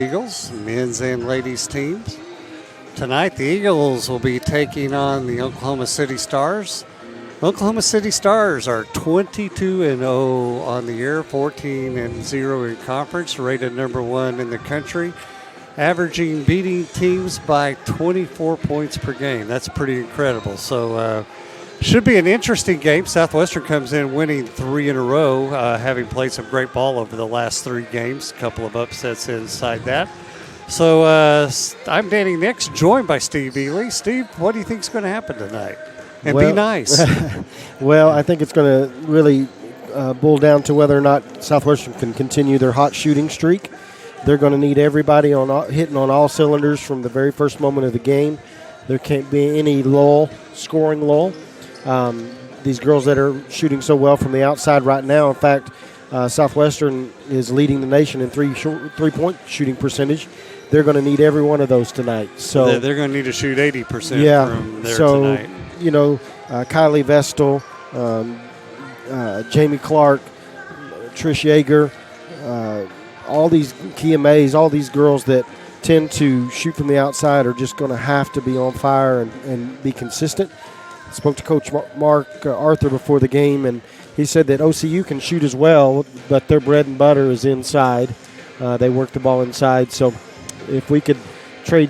Eagles, men's and ladies teams. Tonight, the Eagles will be taking on the Oklahoma City Stars. Oklahoma City Stars are 22-0 on the year, 14-0 in conference, rated number 1 in the country, averaging beating teams by 24 points per game. That's pretty incredible. So, should be an interesting game. Southwestern comes in winning 3 in a row, having played some great ball over the last 3 games. A couple of upsets inside that. So I'm Danny Nix, joined by Steve Ely. Steve, what do you think is going to happen tonight? And be nice. Well, I think it's going to really boil down to whether or not Southwestern can continue their hot shooting streak. They're going to need everybody hitting on all cylinders from the very first moment of the game. There can't be any scoring lull. These girls that are shooting so well from the outside right now, in fact, Southwestern is leading the nation in three-point shooting percentage. They're going to need every one of those tonight. So they're going to need to shoot 80% from there tonight. Kylie Vestal, Jamie Clark, Trish Yeager, all these KMAs, all these girls that tend to shoot from the outside are just going to have to be on fire and be consistent. I spoke to Coach Mark Arthur before the game, and he said that OCU can shoot as well, but their bread and butter is inside. They work the ball inside. So if we could trade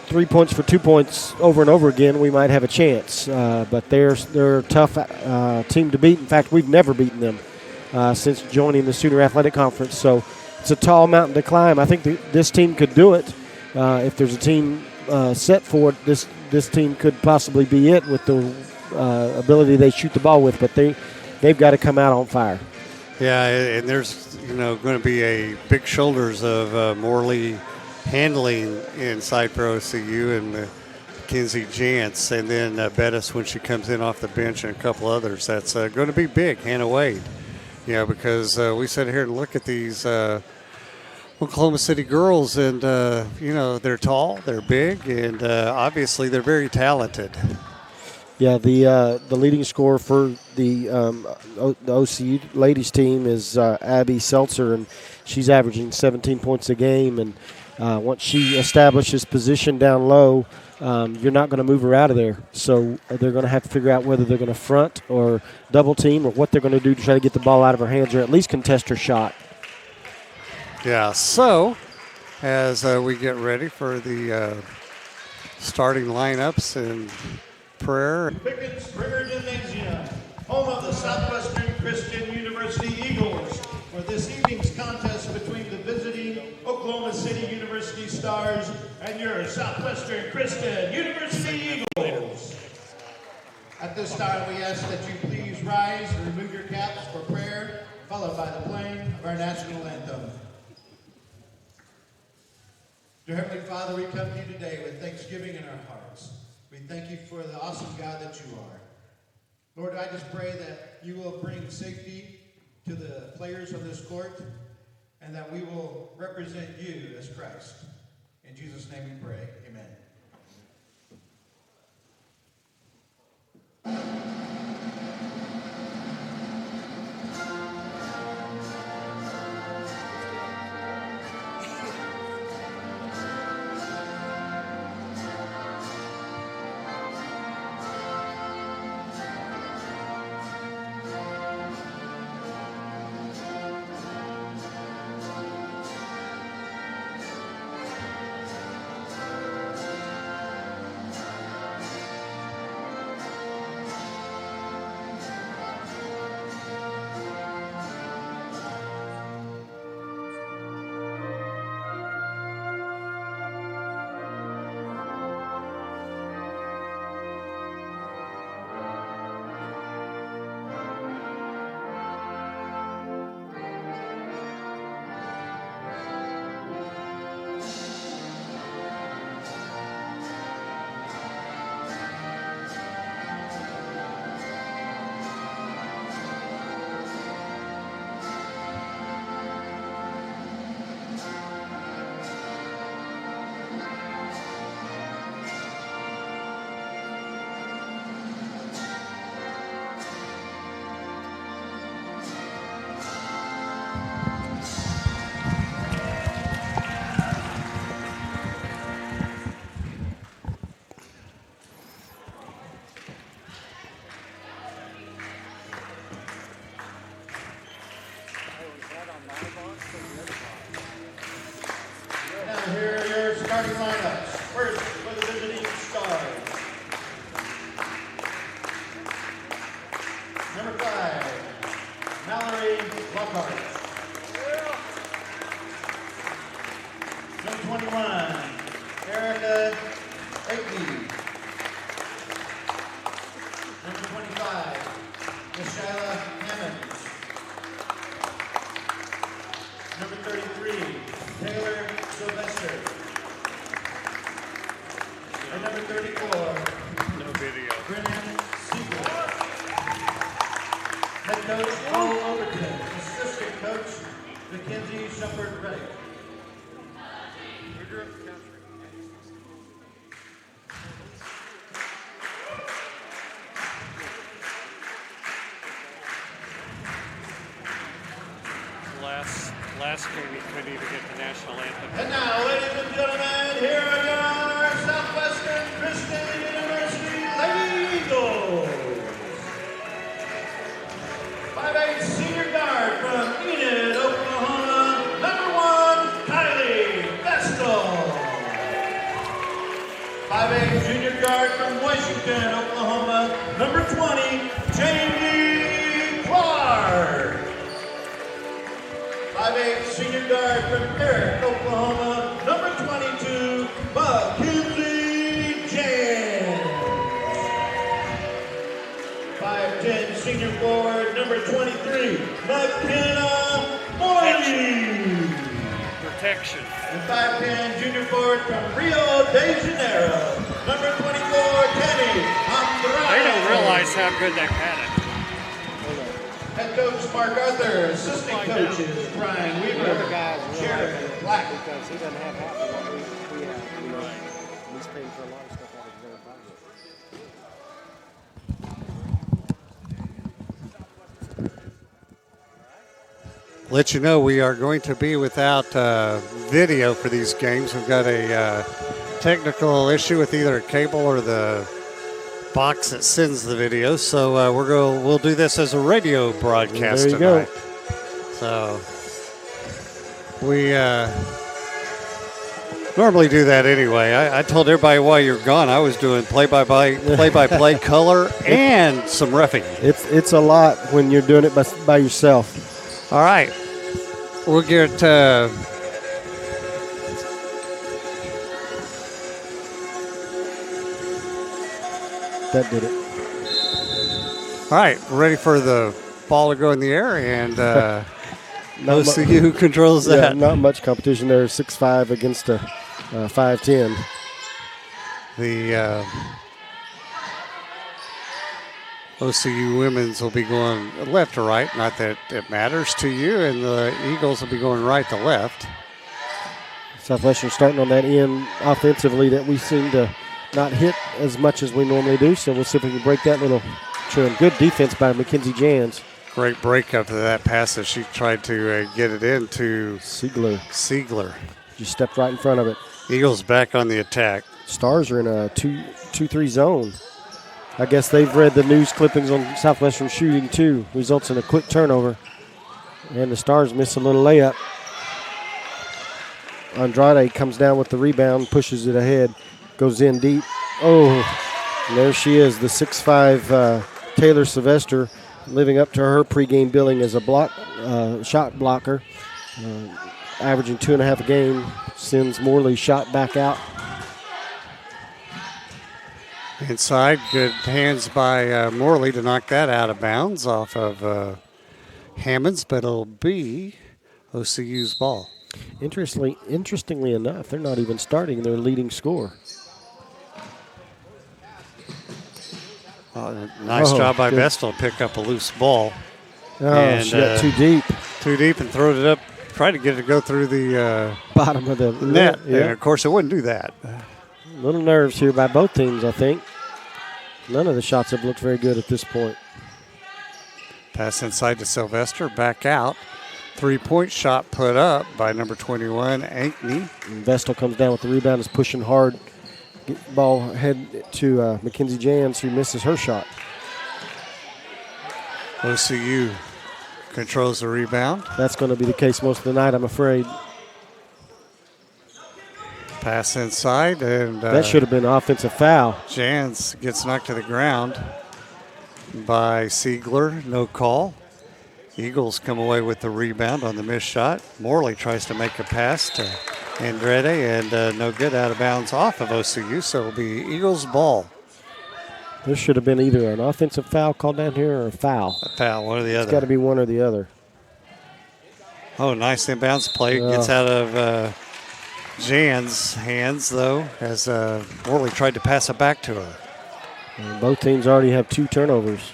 3 points for 2 points over and over again, we might have a chance. But they're a tough team to beat. In fact, we've never beaten them since joining the Sooner Athletic Conference. So it's a tall mountain to climb. I think this team could do it. If there's a team set for it, this team could possibly be it with the ability they shoot the ball with. But they've got to come out on fire. Yeah, and there's going to be a big shoulders of Morley handling inside for OCU and Mackenzie Jantz, and then Bettis when she comes in off the bench, and a couple others. That's going to be big. Hannah Wade, because we sit here and look at these Oklahoma City girls, and they're tall, they're big, and obviously they're very talented. Yeah, the leading scorer for the OCU ladies team is Abby Seltzer, and she's averaging 17 points a game. And once she establishes position down low, you're not going to move her out of there. So they're going to have to figure out whether they're going to front or double team or what they're going to do to try to get the ball out of her hands or at least contest her shot. Yeah, so as we get ready for the starting lineups and prayer. Pickens Springer Gymnasium, home of the Southwestern Christian University Eagles, for this evening's contest between the visiting Oklahoma City University Stars and your Southwestern Christian University Eagles. At this time, we ask that you please rise and remove your caps for prayer, followed by the playing of our national anthem. Dear Heavenly Father, we come to you today with thanksgiving in our hearts. We thank you for the awesome God that you are. Lord, I just pray that you will bring safety to the players on this court and that we will represent you as Christ. In Jesus' name we pray. Amen. here are your starting lineups. First, for the visiting Stars. Number 5, Mallory Lockhart. Number 21, Erica Aitken. Number 25, Michelle Hammond. Number 33, Taylor Sylvester. And number 34, No video. Brennan Siegel. Head coach, Paul Overton. Assistant coach, Mackenzie Shepard-Reddick. Last game we couldn't even get the national anthem. And now, ladies and gentlemen, here are your Southwestern Christian University Lady Eagles. 5'8" senior guard from Enid, Oklahoma, number 1, Kylie Vestal. 5'8" junior guard from Washington, Oklahoma, number 20, Jamie Clark. 5'8" senior guard from Eric, Oklahoma, number 22, Mackenzie James. 5'10" senior forward, number 23, McKenna Morley. Protection. And 5'10" junior forward from Rio de Janeiro, number 24, Kenny Andrade. They don't realize how good they had it. Head coach Mark Arthur, assistant coaches Brian Weaver, Sheridan Black. Because he doesn't have half of what we have. You know, he's paying for a lot of stuff out of his own pocket. Let you know we are going to be without video for these games. We've got a technical issue with either a cable or the box that sends the video, so we'll do this as a radio broadcast there you tonight. Go. So we normally do that anyway. I told everybody while you're gone I was doing play-by-play color and some reffing. It's a lot when you're doing it by yourself. All right, we'll get. That did it. All right, we're ready for the ball to go in the air, and OCU controls Yeah, that. not much competition there. 6'5" against a 5'10". The OCU women's will be going left to right. Not that it matters to you, and the Eagles will be going right to left. Southwestern starting on that end offensively that we seem to not hit as much as we normally do. So we'll see if we can break that little trend. Good defense by Mackenzie Jans. Great break up to that pass that she tried to get it into Siegler. Just stepped right in front of it. Eagles back on the attack. Stars are in a 2-3 zone. I guess they've read the news clippings on Southwestern shooting too. Results in a quick turnover. And the Stars miss a little layup. Andrade comes down with the rebound, pushes it ahead, goes in deep. Oh, and there she is, the 6'5" Taylor Sylvester, living up to her pregame billing as a shot blocker. Averaging 2.5 a game, sends Morley shot back out. Inside, good hands by Morley to knock that out of bounds off of Hammonds, but it'll be OCU's ball. Interestingly enough, they're not even starting their leading scorer. Nice job by Vestal to pick up a loose ball. Oh, she got too deep. Too deep and throwed it up. Tried to get it to go through the bottom of the net. Yeah. And, of course, it wouldn't do that. Little nerves here by both teams, I think. None of the shots have looked very good at this point. Pass inside to Sylvester, back out. 3-point shot put up by number 21, Ankney. And Vestal comes down with the rebound, is pushing hard. Ball head to Mackenzie Jans, who misses her shot. OCU controls the rebound. That's going to be the case most of the night, I'm afraid. Pass inside, and that should have been an offensive foul. Jans gets knocked to the ground by Siegler. No call. Eagles come away with the rebound on the missed shot. Morley tries to make a pass to Andrade, and no good, out of bounds off of OCU, so it'll be Eagles ball. There should have been either an offensive foul called down here or a foul. A foul, one or the other. It's got to be one or the other. Oh, nice inbounds play. Gets out of Jan's hands, though, as Morley tried to pass it back to her. And both teams already have 2 turnovers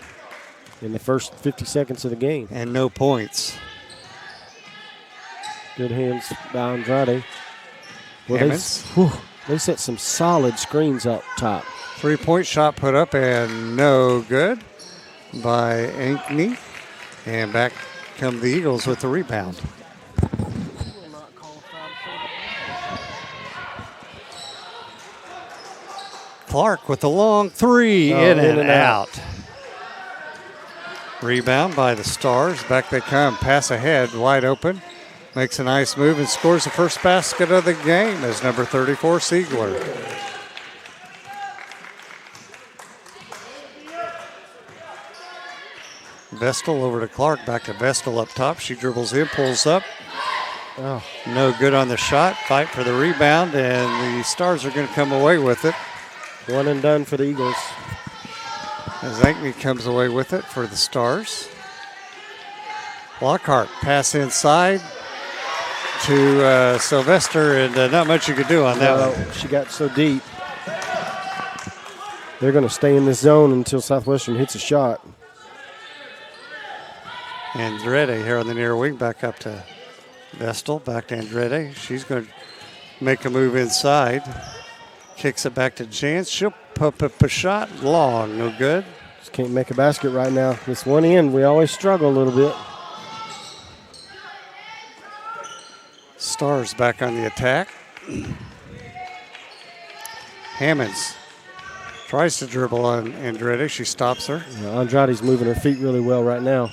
in the first 50 seconds of the game. And no points. Good hands by Andrade. Well, Hammonds. they set some solid screens up top. 3-point shot put up and no good by Ankney. And back come the Eagles with the rebound. Clark with the long 3, in and out. Rebound by the Stars. Back they come. Pass ahead, wide open. Makes a nice move and scores the first basket of the game as number 34, Siegler. Vestal over to Clark. Back to Vestal up top. She dribbles in, pulls up. Oh. No good on the shot. Fight for the rebound, and the Stars are going to come away with it. One and done for the Eagles. As Ankney comes away with it for the Stars. Lockhart pass inside to Sylvester, and not much you could do on that one. She got so deep. They're going to stay in this zone until Southwestern hits a shot. Andrade here on the near wing, back up to Vestal, back to Andrade. She's going to make a move inside. Kicks it back to Jans. She'll pump up a shot. Long, no good. Just can't make a basket right now. This one end, we always struggle a little bit. Stars back on the attack. Hammonds tries to dribble on Andrade. She stops her. Andrade's moving her feet really well right now.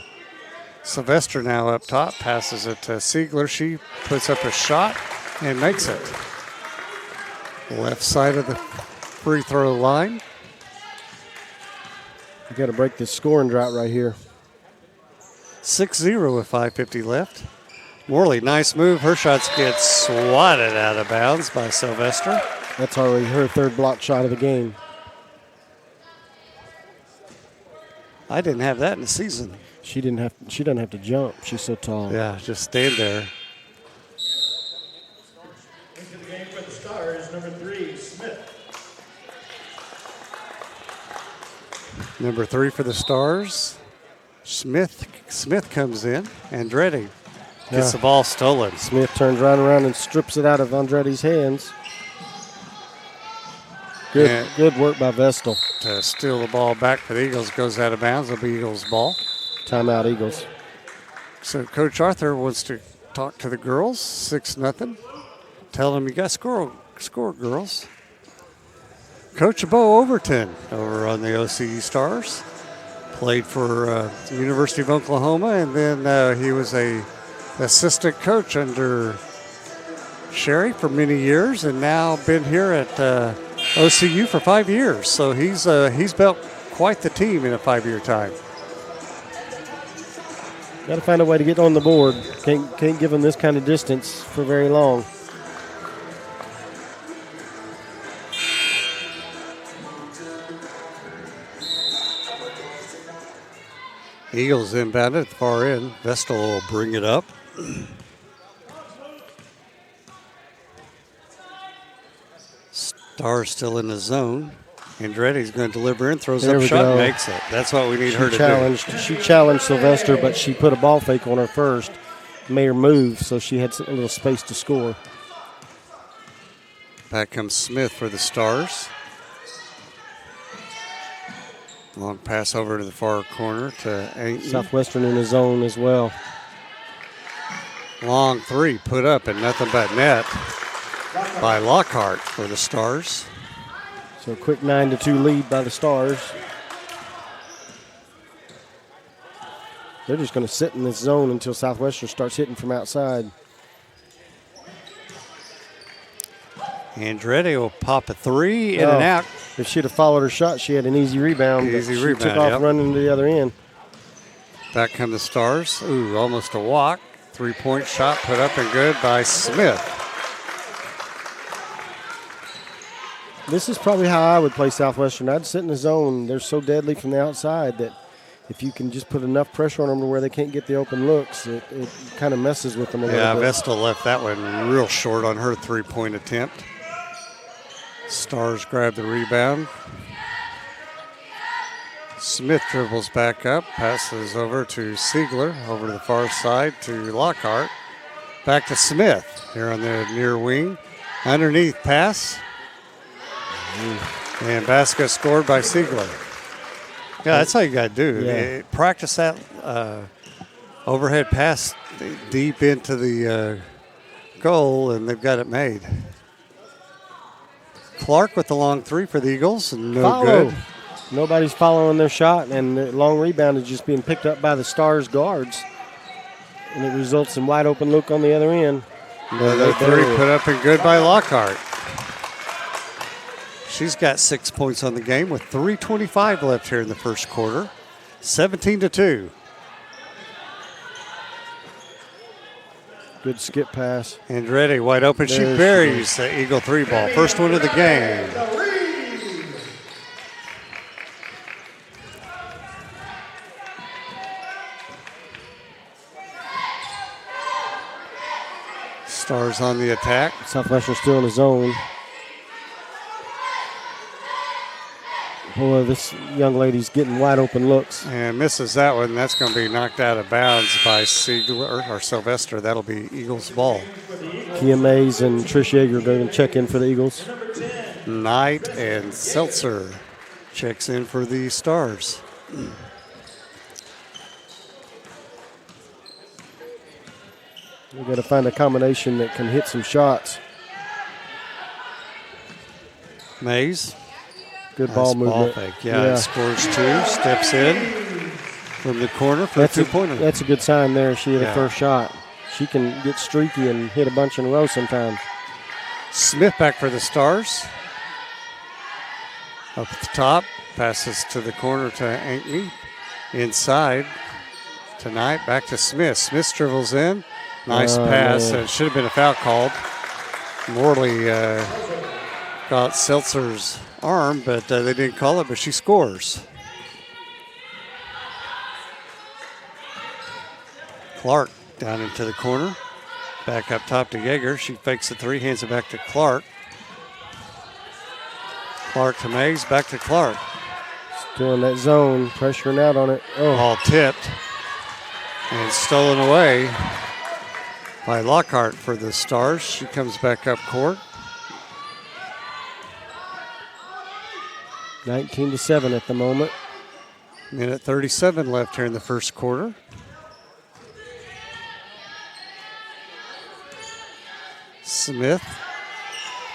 Sylvester now up top. Passes it to Siegler. She puts up a shot and makes it. Left side of the free throw line. You got to break this scoring drought right here. 6-0 with 5:50 left. Morley, nice move. Her shots get swatted out of bounds by Sylvester. That's already her third block shot of the game. I didn't have that in the season. She doesn't have to jump. She's so tall. Yeah, just stand there. Into the game for the Stars, number 3, Smith. Number 3 for the Stars. Smith comes in. Andrade gets the ball stolen. Smith turns right around and strips it out of Andrade's hands. Good work by Vestal. To steal the ball back for the Eagles, goes out of bounds. It'll be Eagles ball. Timeout, Eagles. So Coach Arthur wants to talk to the girls. 6-0. Tell them you got to score, girls. Coach Bo Overton over on the OCU Stars. Played for the University of Oklahoma, and then he was a assistant coach under Sherry for many years, and now been here at OCU for 5 years. So he's built quite the team in a 5-year time. Got to find a way to get on the board. Can't give them this kind of distance for very long. Eagles inbound at the far end. Vestal will bring it up. Stars still in the zone. Andretti's going to deliver in, throws up shot, makes it. That's what we need her to do. She challenged Sylvester, but she put a ball fake on her first, made her move, so she had a little space to score. Back comes Smith for the Stars. Long pass over to the far corner to Ankney. Southwestern in the zone as well. Long 3 put up and nothing but net by Lockhart for the Stars. So a quick 9-2 lead by the Stars. They're just going to sit in this zone until Southwestern starts hitting from outside. Andretti will pop a three, in and out. If she'd have followed her shot, she had an easy rebound. Easy she rebound, took off running to the other end. Back come the Stars. Ooh, almost a walk. 3-point shot put up and good by Smith. This is probably how I would play Southwestern. I'd sit in the zone. They're so deadly from the outside that if you can just put enough pressure on them to where they can't get the open looks, it kind of messes with them a little bit. Yeah, Vesta left that one real short on her 3-point attempt. Stars grab the rebound. Smith dribbles back up, passes over to Siegler, over to the far side to Lockhart. Back to Smith here on the near wing. Underneath pass. And basket scored by Siegler. Yeah, that's how you got to do. Yeah. Practice that overhead pass deep into the goal, and they've got it made. Clark with the long three for the Eagles, and no good. Nobody's following their shot, and the long rebound is just being picked up by the Stars guards. And it results in wide open look on the other end. Another three put up and good by Lockhart. She's got 6 points on the game with 3:25 left here in the first quarter. 17-2. Good skip pass. Andretti wide open. She buries the Eagle three ball. First one of the game. Stars on the attack. Southwestern still in the zone. Boy, this young lady's getting wide open looks. And misses that one. That's going to be knocked out of bounds by Siegler or Sylvester. That'll be Eagles ball. Kia Mays and Trish Yeager going to check in for the Eagles. Knight and Seltzer checks in for the Stars. We've got to find a combination that can hit some shots. Mays. Good ball movement. Ball fake. Yeah, scores two. Steps in from the corner for a two-pointer. That's a good sign there. She hit the first shot. She can get streaky and hit a bunch in a row sometimes. Smith back for the Stars. Up at the top. Passes to the corner to Ankney. Inside. Tonight back to Smith. Smith dribbles in. Nice pass. It should have been a foul called. Morley got Seltzer's arm, but they didn't call it, but she scores. Clark down into the corner. Back up top to Yeager. She fakes the three, hands it back to Clark. Clark to Mays, back to Clark. Still in that zone, pressuring out on it. Ball tipped and stolen away by Lockhart for the Stars. She comes back up court. 19-7 at the moment. Minute 37 left here in the first quarter. Smith.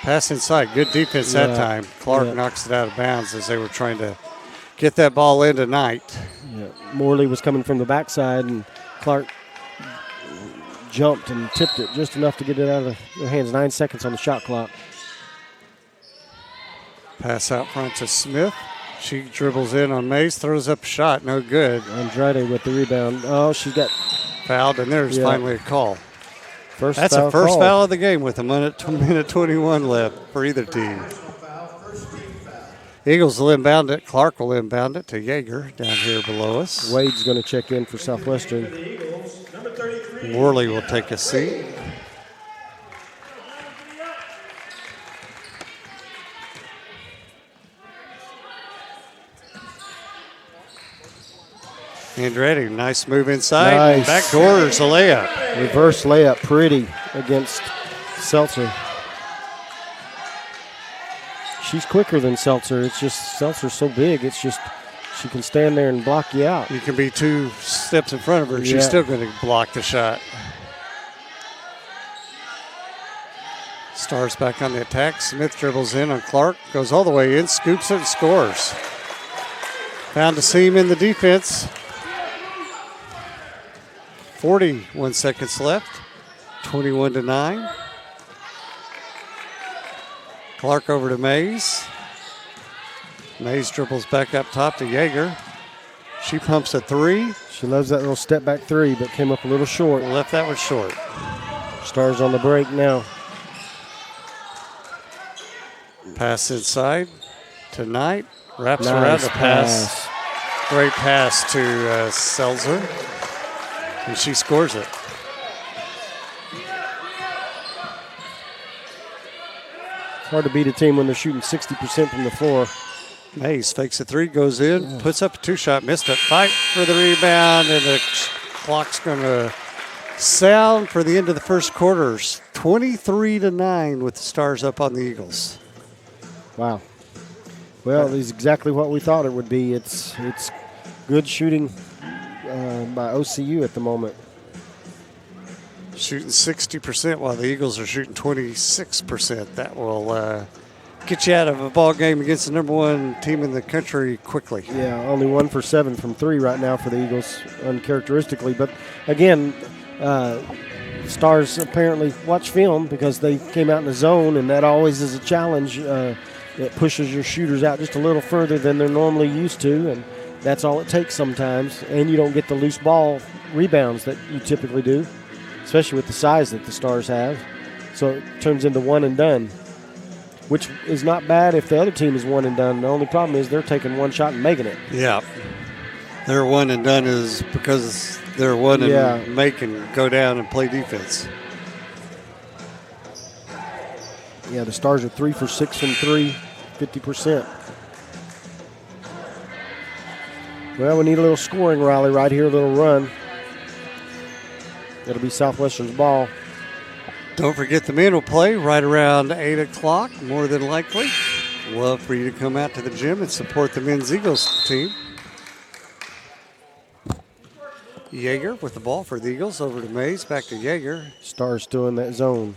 Pass inside. Good defense that time. Clark knocks it out of bounds as they were trying to get that ball in tonight. Yeah. Morley was coming from the backside, and Clark jumped and tipped it just enough to get it out of their hands. 9 seconds on the shot clock. Pass out front to Smith. She dribbles in on Mays, throws up a shot, no good. Andrade with the rebound. Oh, she got fouled, and there's finally a call. That's the first foul of the game with a minute 21 left for either team. Eagles will inbound it. Clark will inbound it to Yeager down here below us. Wade's going to check in for Southwestern. Worley will take a seat. Andretti, nice move inside. Nice. Back doors a layup. Reverse layup, pretty against Seltzer. She's quicker than Seltzer. It's just Seltzer's so big. It's just she can stand there and block you out. You can be 2 steps in front of her. She's still going to block the shot. Stars back on the attack. Smith dribbles in on Clark. Goes all the way in. Scoops it and scores. Found a seam in the defense. 41 seconds left. 21-9. Clark over to Mays. Mays dribbles back up top to Yeager. She pumps a three. She loves that little step back three, but came up a little short. Left that one short. Stars on the break now. Pass inside to Knight. Wraps Nice around the pass. Great pass to Seltzer. And she scores it. It's hard to beat a team when they're shooting 60% from the floor. Mays fakes a three, goes in, puts up a two-shot, missed it. Fight for the rebound, and the clock's going to sound for the end of the first quarters. 23-9 with the Stars up on the Eagles. Wow. Well, this is exactly what we thought it would be. It's good shooting by OCU at the moment. Shooting 60% while the Eagles are shooting 26%. That will get you out of a ball game against the number one team in the country quickly. Yeah, only 1 for 7 from three right now for the Eagles, uncharacteristically. But again, Stars apparently watch film because they came out in the zone, and that always is a challenge. It pushes your shooters out just a little further than they're normally used to, and that's all it takes sometimes. And you don't get the loose ball rebounds that you typically do, especially with the size that the Stars have. So it turns into one and done, which is not bad if the other team is one and done. The only problem is they're taking one shot and making it. Yeah. Their one and done is because they're one and make and go down and play defense. Yeah, the Stars are 3 for 6 from three, 50%. Well, we need a little scoring rally right here, a little run. It'll be Southwestern's ball. Don't forget the men will play right around 8 o'clock, more than likely. Love for you to come out to the gym and support the men's Eagles team. Yeager with the ball for the Eagles, over to Mays, back to Yeager. Stars still in that zone.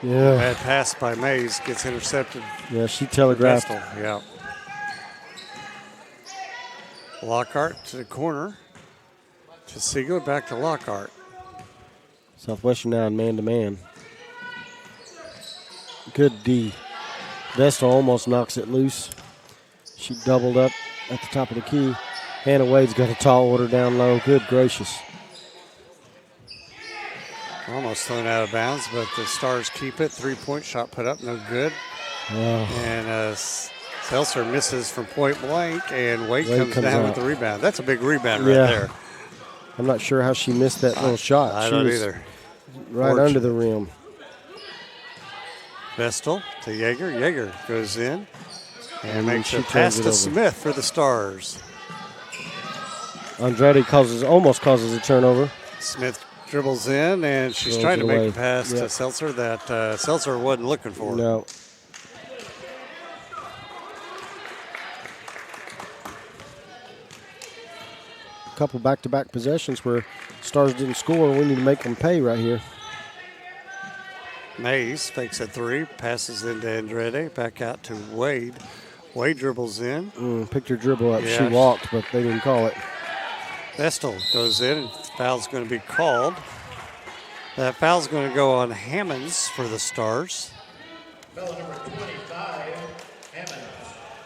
Yeah. Bad pass by Mays, gets intercepted. Yeah, she telegraphed. Vestal, yeah. Lockhart to the corner. To Siegel, back to Lockhart. Southwestern now in man-to-man. Good D. Vestal almost knocks it loose. She doubled up at the top of the key. Hannah Wade's got a tall order down low. Good gracious. Almost thrown out of bounds, but the Stars keep it. Three-point shot put up, no good. Oh. And Seltzer misses from point blank, and Wade comes down out with the rebound. That's a big rebound right there. I'm not sure how she missed that little shot. I She don't was either. Right under the rim. Vestal to Yeager. Yeager goes in and makes she a pass turns it to over. Smith for the Stars. Andrade almost causes a turnover. Smith dribbles in, and she's Throws trying it to make away. a pass to Yep. Seltzer that Seltzer wasn't looking for. No. A couple back-to-back possessions where Stars didn't score. We need to make them pay right here. Mays fakes a three, passes into Andrade, back out to Wade. Wade dribbles in. Picked her dribble up. Yeah. She walked, but they didn't call it. Vestal goes in, and foul's going to be called. That foul's going to go on Hammonds for the Stars. Foul number 25, Hammond.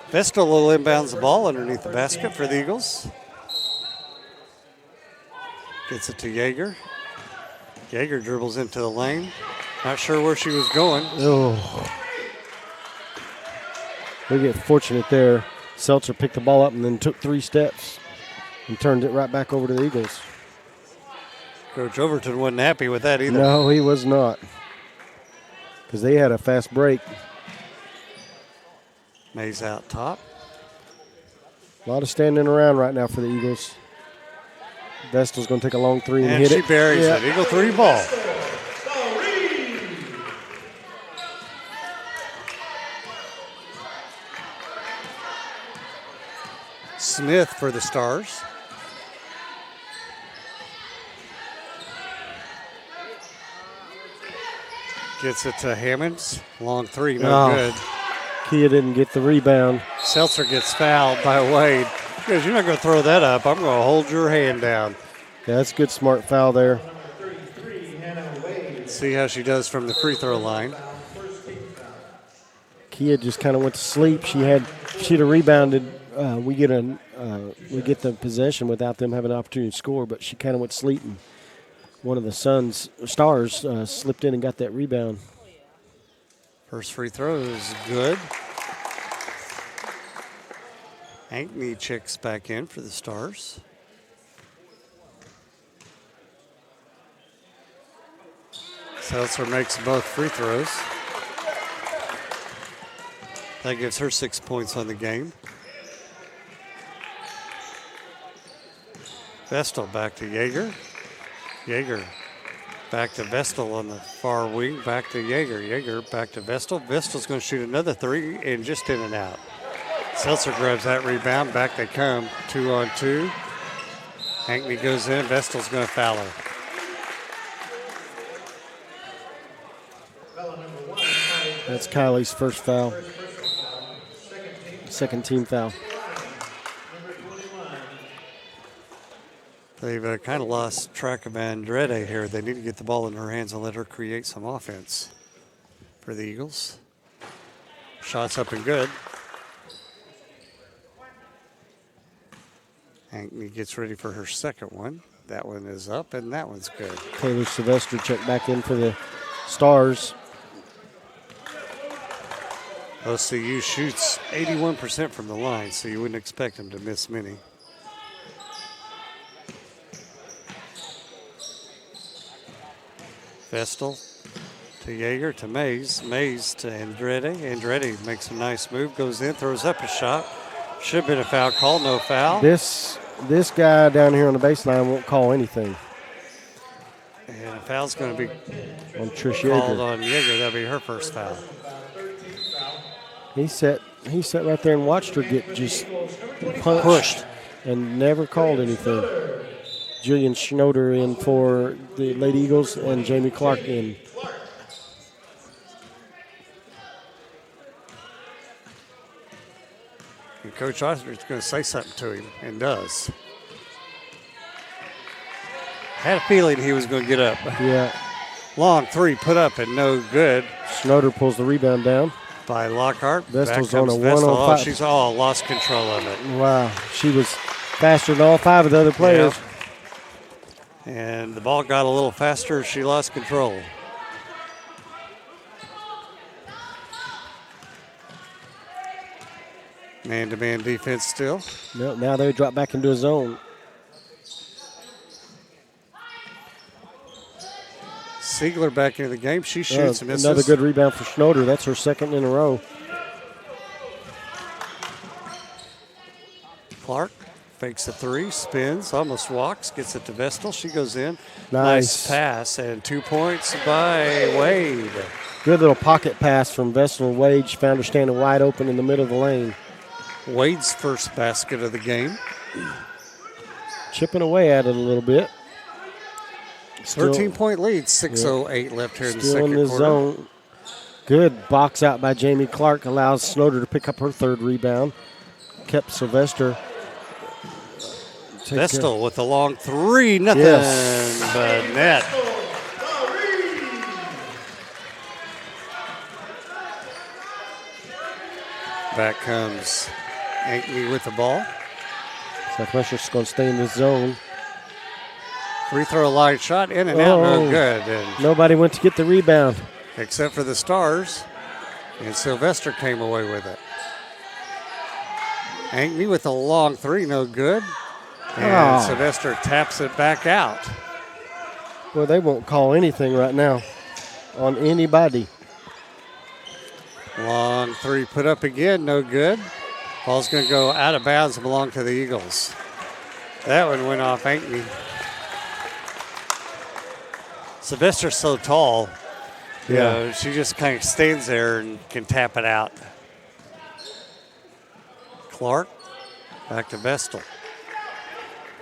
Vestal will inbounds the ball underneath the basket for the Eagles. Gets it to Yeager. Yeager dribbles into the lane. Not sure where she was going. Oh. We get fortunate there. Seltzer picked the ball up and then took 3 steps and turned it right back over to the Eagles. Coach Overton wasn't happy with that either. No, he was not. Because they had a fast break. Mays out top. A lot of standing around right now for the Eagles. Vestal's going to take a long three and And hit she it. buries Yeah. it. Eagle three ball. Smith for the Stars. Gets it to Hammonds. Long three, no good. Kia didn't get the rebound. Seltzer gets fouled by Wade. He goes, you're not going to throw that up. I'm going to hold your hand down. Yeah, that's a good, smart foul there. See how she does from the free throw line. Kia just kind of went to sleep. She'd have rebounded. We get the possession without them having an opportunity to score, but she kind of went to sleep, and one of the Stars slipped in and got that rebound. First free throw is good. Ankney checks back in for the Stars. Seltzer makes both free throws. That gives her 6 points on the game. Vestal back to Yeager. Yeager back to Vestal on the far wing. Back to Yeager. Yeager back to Vestal. Vestal's going to shoot another three and just in and out. Seltzer grabs that rebound. Back they come. 2-on-2. Ankney goes in. Vestal's going to foul her. That's Kylie's first foul. Second team foul. They've kind of lost track of Andretti here. They need to get the ball in her hands and let her create some offense for the Eagles. Shots up and good. Ankney gets ready for her second one. That one is up, and that one's good. Taylor Sylvester checked back in for the Stars. OCU shoots 81% from the line, so you wouldn't expect them to miss many. Vestal to Yeager to Mays. Mays to Andretti. Andretti makes a nice move, goes in, throws up a shot. Should have been a foul call, no foul. This guy down here on the baseline won't call anything. And a foul's going to be on Trish called Yeager. on Yeager. That'll be her first foul. He sat right there and watched her get just pushed and never called anything. Jillian Schnoder in for the Lady Eagles and Jamie Clark in. And Coach Osborne's going to say something to him, and does. Had a feeling he was going to get up. Yeah. Long three put up and no good. Schnoder pulls the rebound down. By Lockhart. Vestal's on a Vestal. 105. Oh, she's all lost control of it. Wow. She was faster than all five of the other players. Yep. And the ball got a little faster. She lost control. Man-to-man defense still. No, now they drop back into a zone. Siegler back into the game. She shoots and misses. Another good rebound for Schnoder. That's her second in a row. Clark fakes a three, spins, almost walks, gets it to Vestal. She goes in. Nice pass, and 2 points by Wade. Good little pocket pass from Vestal. Wade found her standing wide open in the middle of the lane. Wade's first basket of the game. Chipping away at it a little bit. 13-point lead, 6:08 left here in the second quarter. Still in the zone. Good box out by Jamie Clark. Allows Schnoder to pick up her third rebound. Kept Sylvester. Vestal with a long three. Nothing but net. Back comes Ankney with the ball. Southwestern's going to stay in this zone. Free throw line shot in and out, no good. And nobody went to get the rebound. Except for the Stars. And Sylvester came away with it. Ankney with a long three, no good. And Sylvester taps it back out. Well, they won't call anything right now on anybody. Long three put up again, no good. Ball's going to go out of bounds and belong to the Eagles. That one went off Ankney. Sylvester's so tall, you know, she just kind of stands there and can tap it out. Clark, back to Vestal.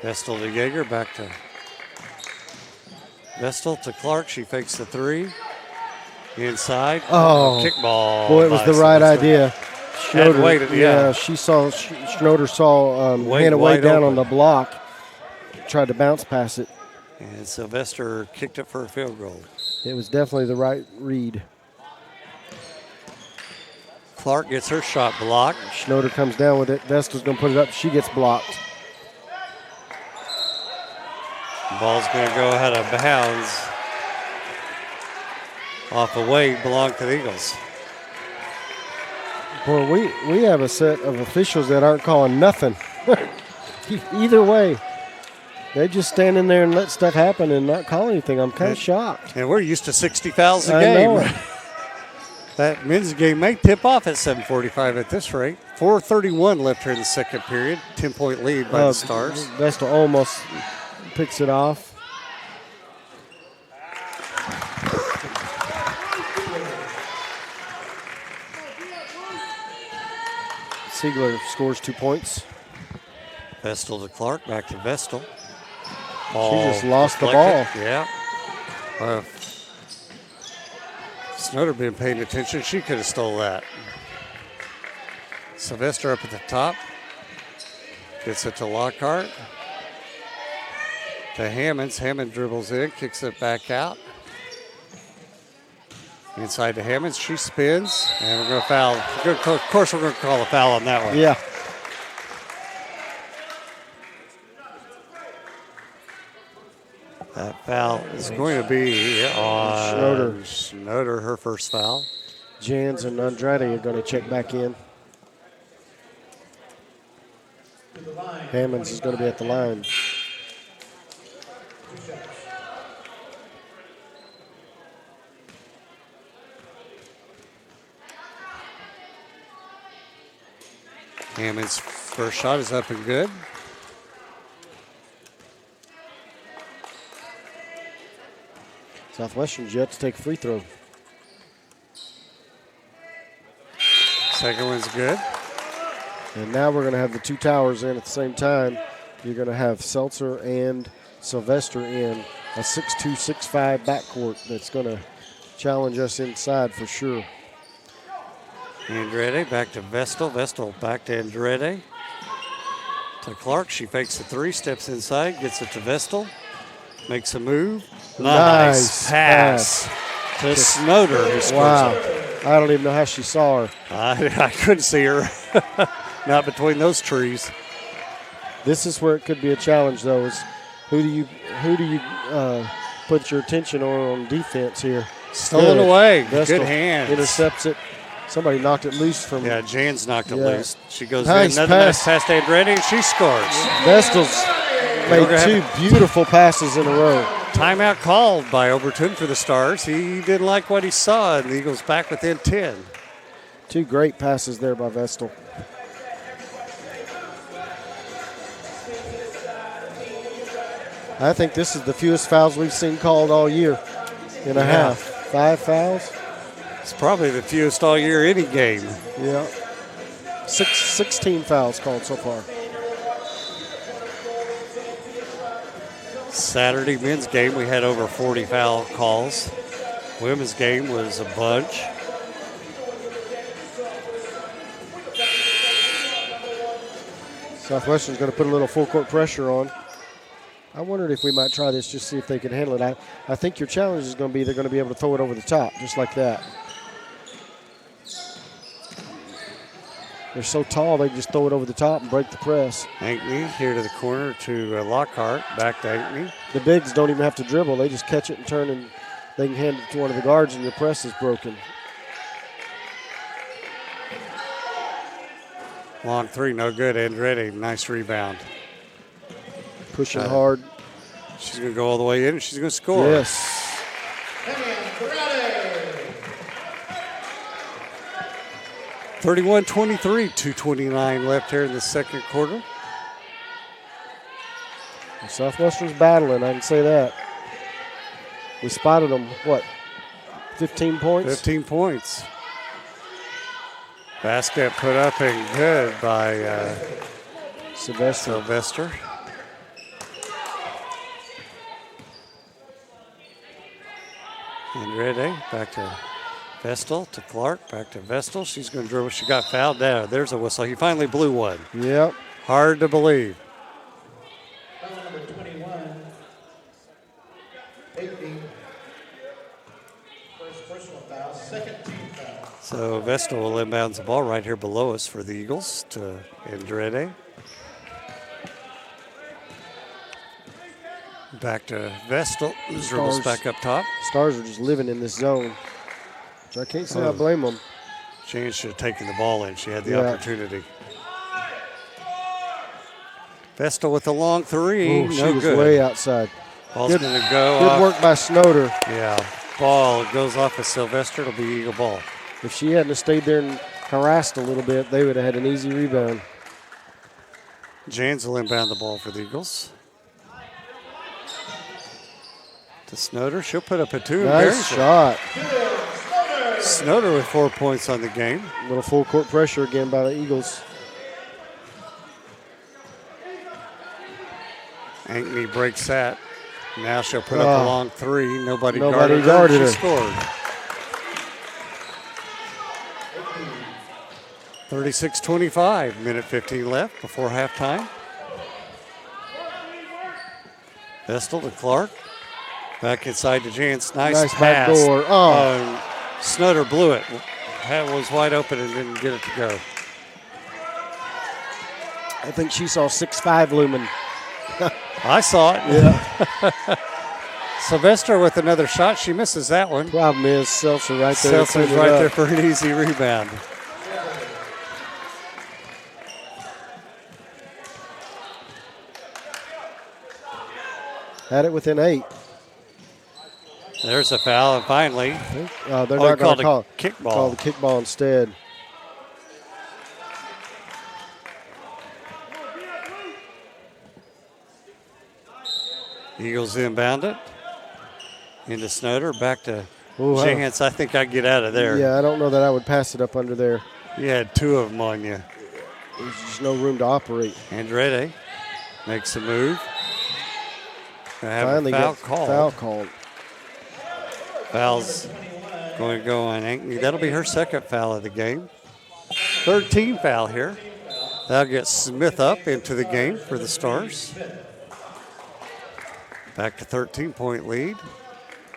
Vestal to Yeager, back to Vestal to Clark. She fakes the three. Inside. Kickball. Boy, it was the right idea. Schnoder, waited, she saw, Schnoder saw Hannah Wade down on the block. Tried to bounce past it. And Sylvester kicked it for a field goal. It was definitely the right read. Clark gets her shot blocked. Schroeder comes down with it. Vestal's going to put it up. She gets blocked. Ball's going to go out of bounds. Off the way, belong to the Eagles. Boy, we have a set of officials that aren't calling nothing. Either way. They just stand in there and let stuff happen and not call anything. I'm kind of shocked. And we're used to 60 fouls a I game. know it. That men's game may tip off at 7:45 at this rate. 4:31 left here in the second period. 10-point lead by the Stars. Vestal almost picks it off. Siegler scores 2 points. Vestal to Clark, back to Vestal. She just lost the ball. Yeah. Snowder been paying attention. She could have stole that. Sylvester up at the top. Gets it to Lockhart. To Hammonds. Hammond dribbles in, kicks it back out. Inside to Hammonds. She spins, and we're going to foul. Of course, we're going to call a foul on that one. Yeah. That foul is going to be on Schroeder, her first foul. Jans and Andrade are going to check back in. Hammonds is going to be at the line. Hammond's first shot is up and good. Southwestern's yet to take a free throw. Second one's good. And now we're going to have the two towers in at the same time. You're going to have Seltzer and Sylvester in a 6'2", 6'5" backcourt that's going to challenge us inside for sure. Andrade back to Vestal. Vestal back to Andrade. To Clark. She fakes the three, steps inside, gets it to Vestal. Makes a move. Nice pass to Snowder, who scores Wow. it. I don't even know how she saw her. I couldn't see her. Not between those trees. This is where it could be a challenge, though. Is who do you put your attention on defense here? Stolen away. Vestal Good hands. Intercepts it. Somebody knocked it loose from. Yeah, Jan's knocked it Yeah. loose. She goes Nice in. Another pass. nice pass to Andrade, and she scores. Vestal's made two beautiful passes in a row. Timeout called by Overton for the Stars. He didn't like what he saw, and the Eagles back within 10. Two great passes there by Vestal. I think this is the fewest fouls we've seen called all year in a half. 5 fouls? It's probably the fewest all year any game. Yeah. 16 fouls called so far. Saturday men's game, we had over 40 foul calls. Women's game was a bunch. Southwestern's going to put a little full court pressure on. I wondered if we might try this, just see if they can handle it. I think your challenge is going to be they're going to be able to throw it over the top, just like that. They're so tall, they can just throw it over the top and break the press. Ankney here to the corner to Lockhart, back to Ankney. The bigs don't even have to dribble. They just catch it and turn, and they can hand it to one of the guards, and your press is broken. Long three, no good. Andretti, nice rebound. Pushing hard. She's going to go all the way in, and she's going to score. Yes. 31-23, 2:29 left here in the second quarter. Southwestern's battling, I can say that. We spotted them, 15 points? 15 points. Basket put up and good by Sylvester. Andrade back to Vestal, to Clark, back to Vestal. She's going to dribble. She got fouled down. There's a whistle. He finally blew one. Yep. Hard to believe. Foul number 21, 18. First personal foul, second team foul. So Vestal will inbounds the ball right here below us for the Eagles to Andretti. Back to Vestal, who's dribbles back up top. Stars are just living in this zone, which I can't say I blame them. Jane should have taken the ball in. She had the opportunity. Vestal with a long three. Ooh, no she was good. way outside. Ball's going to go Good off. work by Snowder. Yeah, ball goes off of Sylvester. It'll be Eagle ball. If she hadn't have stayed there and harassed a little bit, they would have had an easy rebound. Janes will inbound the ball for the Eagles. To Snowder. She'll put up a two. Nice shot. Snowder with 4 points on the game. A little full court pressure again by the Eagles. Ankney breaks that. Now she'll put up a long three. Nobody guarded her. her. She scored. 36-25. Minute 15 left before halftime. Vestal to Clark. Back inside to Jance. Nice pass. Back door. Snowder blew it. That was wide open and didn't get it to go. I think she saw 6'5" looming. I saw it. Yeah. Sylvester with another shot. She misses that one. Problem is, Seltzer right there. Seltzer's right there for an easy rebound. Had it within 8. There's a foul, and finally, they're not going to call the kickball instead. Eagles inbound it. Into Snowder, back to Jance. I think I get out of there. Yeah, I don't know that I would pass it up under there. You had two of them on you. There's just no room to operate. Andretti makes a move. Finally foul called. Foul's going to go on Ankney. That'll be her second foul of the game. Third team foul here. That'll get Smith up into the game for the Stars. Back to 13-point lead.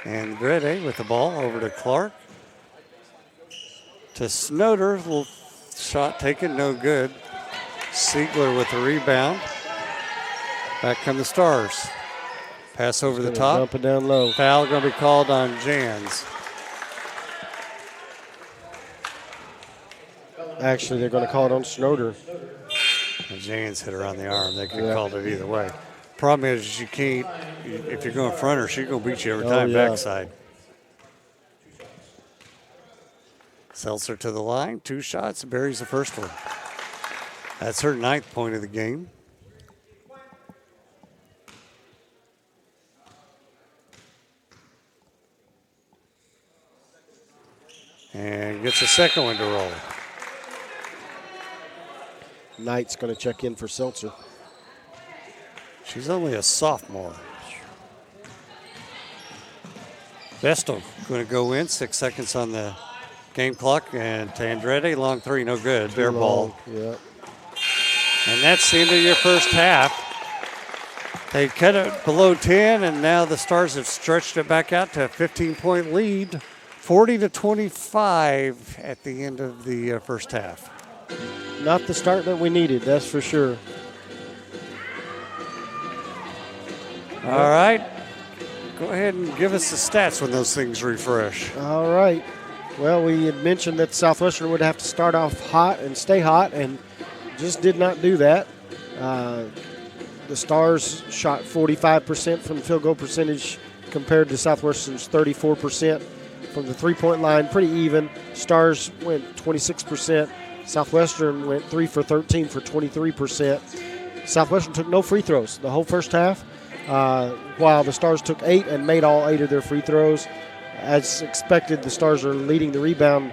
And Grede with the ball over to Clark. To Snowder. Little shot taken, no good. Siegler with the rebound. Back come the Stars. Pass over the top. Dump it down low. Foul going to be called on Jans. Actually, they're going to call it on Snowder. Jans hit her on the arm. They could have called it either way. Problem is, you can't, if you're going to front her, she's going to beat you every time backside. Seltzer to the line, 2 shots, buries the first one. That's her 9th point of the game. And gets a second one to roll. Knight's going to check in for Seltzer. She's only a sophomore. Vestal going to go in, 6 seconds on the game clock, and to Andretti, long three, no good, bare ball. Yeah. And that's the end of your first half. They cut it below 10, and now the Stars have stretched it back out to a 15-point lead, 40-25 at the end of the first half. Not the start that we needed, that's for sure. All right. Go ahead and give us the stats when those things refresh. All right. Well, we had mentioned that Southwestern would have to start off hot and stay hot, and just did not do that. The Stars shot 45% from the field goal percentage compared to Southwestern's 34% from the three-point line. Pretty even. Stars went 26%. Southwestern went 3 for 13 for 23%. Southwestern took no free throws the whole first half, while the Stars took 8 and made all 8 of their free throws. As expected, the Stars are leading the rebound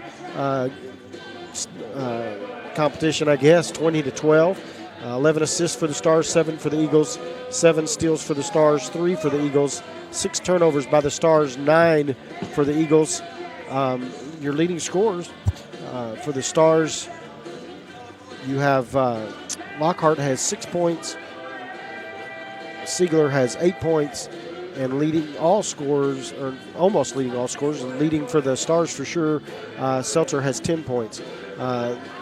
competition, I guess, 20-12. 11 assists for the Stars, 7 for the Eagles, 7 steals for the Stars, 3 for the Eagles, 6 turnovers by the Stars, 9 for the Eagles. Your leading scorers for the Stars, you have Lockhart has 6 points, Siegler has 8 points, and leading all scorers, or almost leading all scorers, and leading for the Stars for sure. Seltzer has 10 points.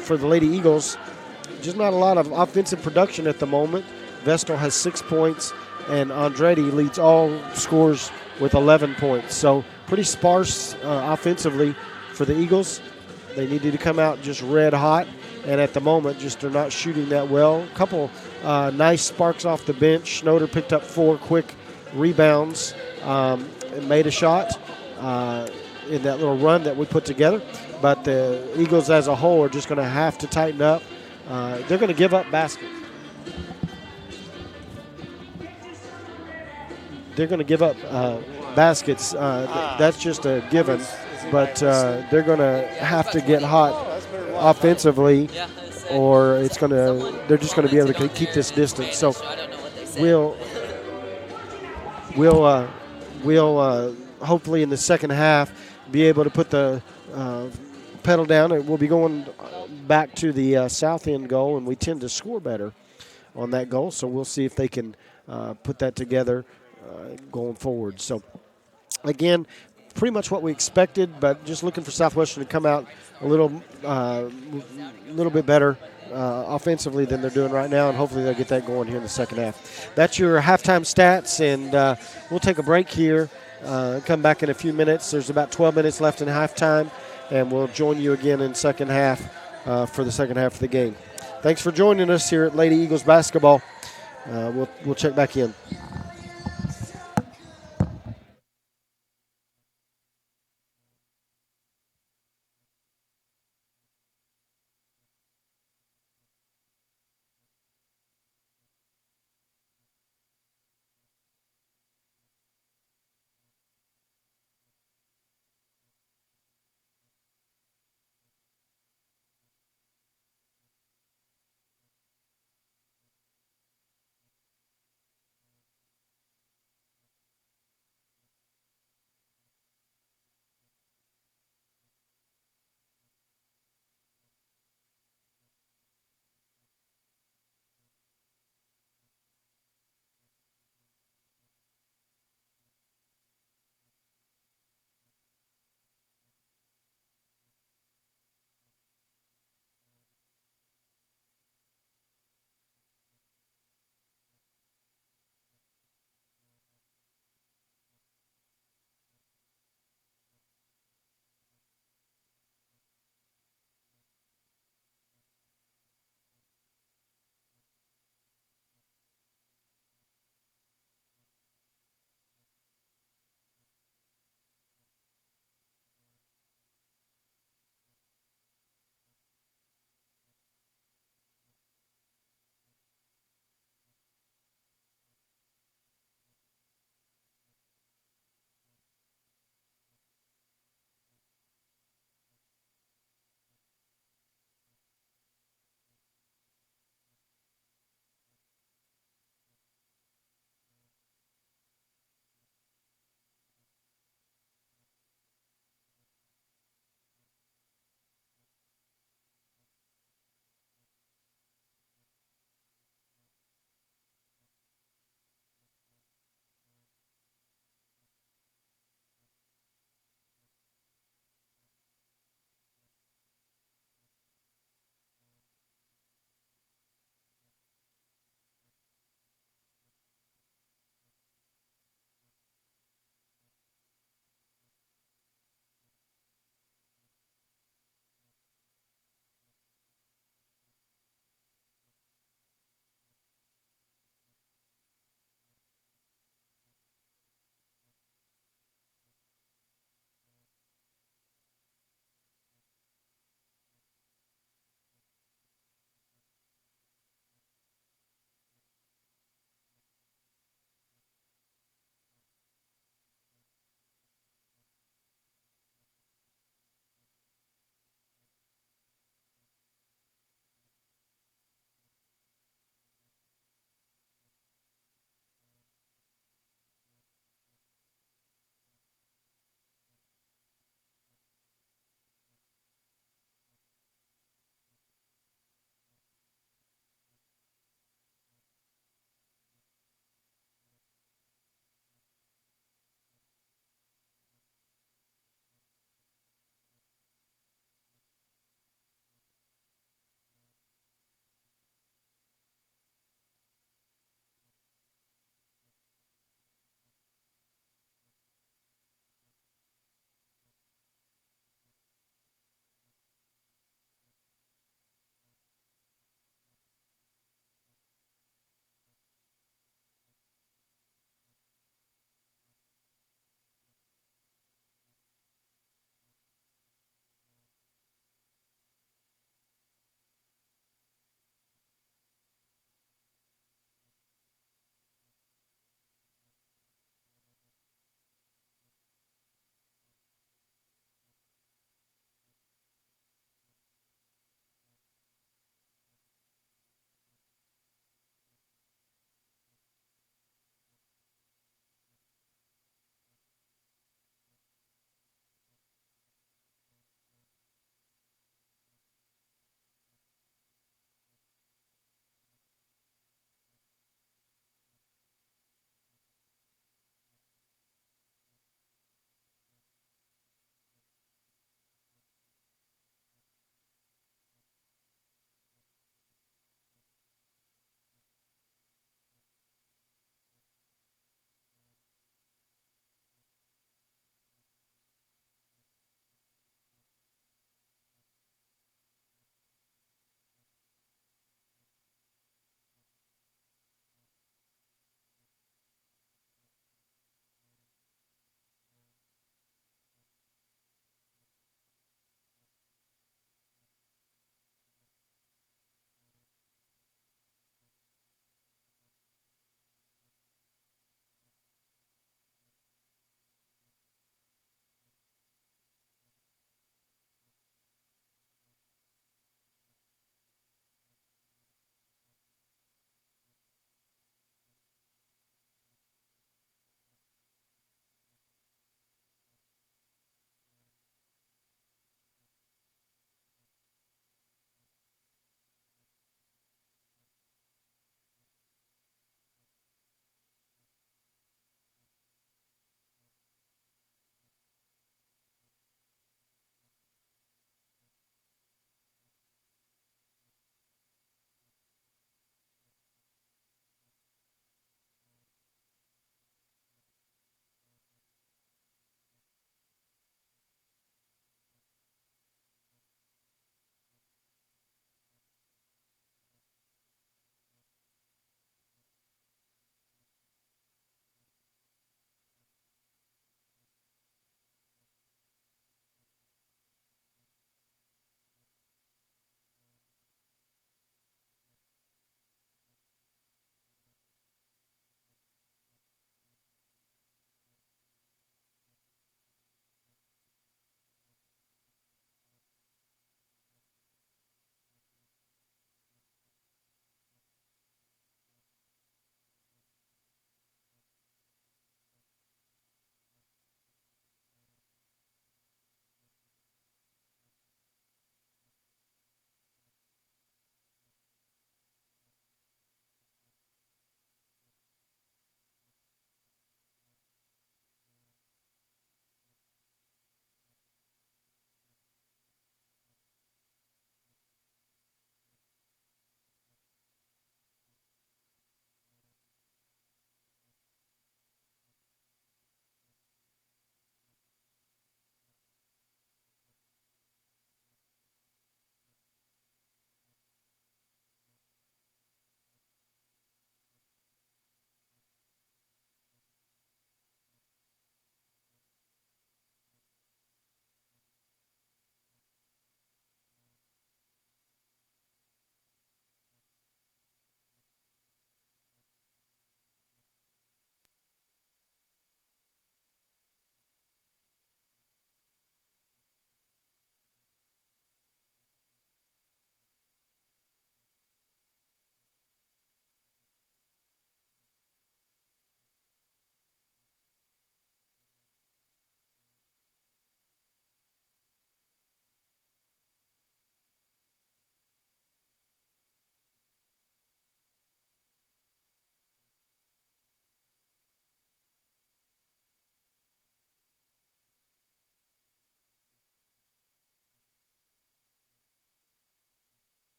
For the Lady Eagles, just not a lot of offensive production at the moment. Vestal has 6 points, and Andretti leads all scores with 11 points. So pretty sparse offensively for the Eagles. They needed to come out just red hot, and at the moment just are not shooting that well. A couple nice sparks off the bench. Schnoder picked up 4 quick rebounds and made a shot in that little run that we put together. But the Eagles as a whole are just going to have to tighten up. They're going to give up baskets. They're going to give up baskets. That's just a given. But they're going to have to get hot offensively, or it's going to. They're just going to be able to keep this distance. So we'll hopefully in the second half be able to put the pedal down, and we'll be going back to the south end goal, and we tend to score better on that goal. So we'll see if they can put that together going forward. So again, pretty much what we expected, but just looking for Southwestern to come out a little bit better offensively than they're doing right now, and hopefully they'll get that going here in the second half. That's your halftime stats, and we'll take a break here, come back in a few minutes. There's about 12 minutes left in halftime, and we'll join you again in second half for the second half of the game. Thanks for joining us here at Lady Eagles basketball. We'll check back in.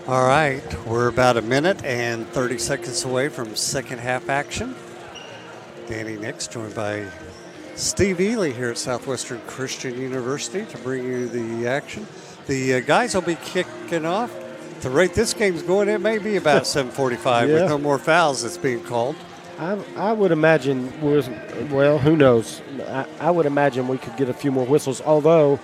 All right, we're about a minute and 30 seconds away from second half action. Danny Nix, joined by Steve Ely here at Southwestern Christian University to bring you the action. The guys will be kicking off. To rate this game's going, it may be about 7:45 with no more fouls that's being called. I would imagine, well, who knows? I would imagine we could get a few more whistles, although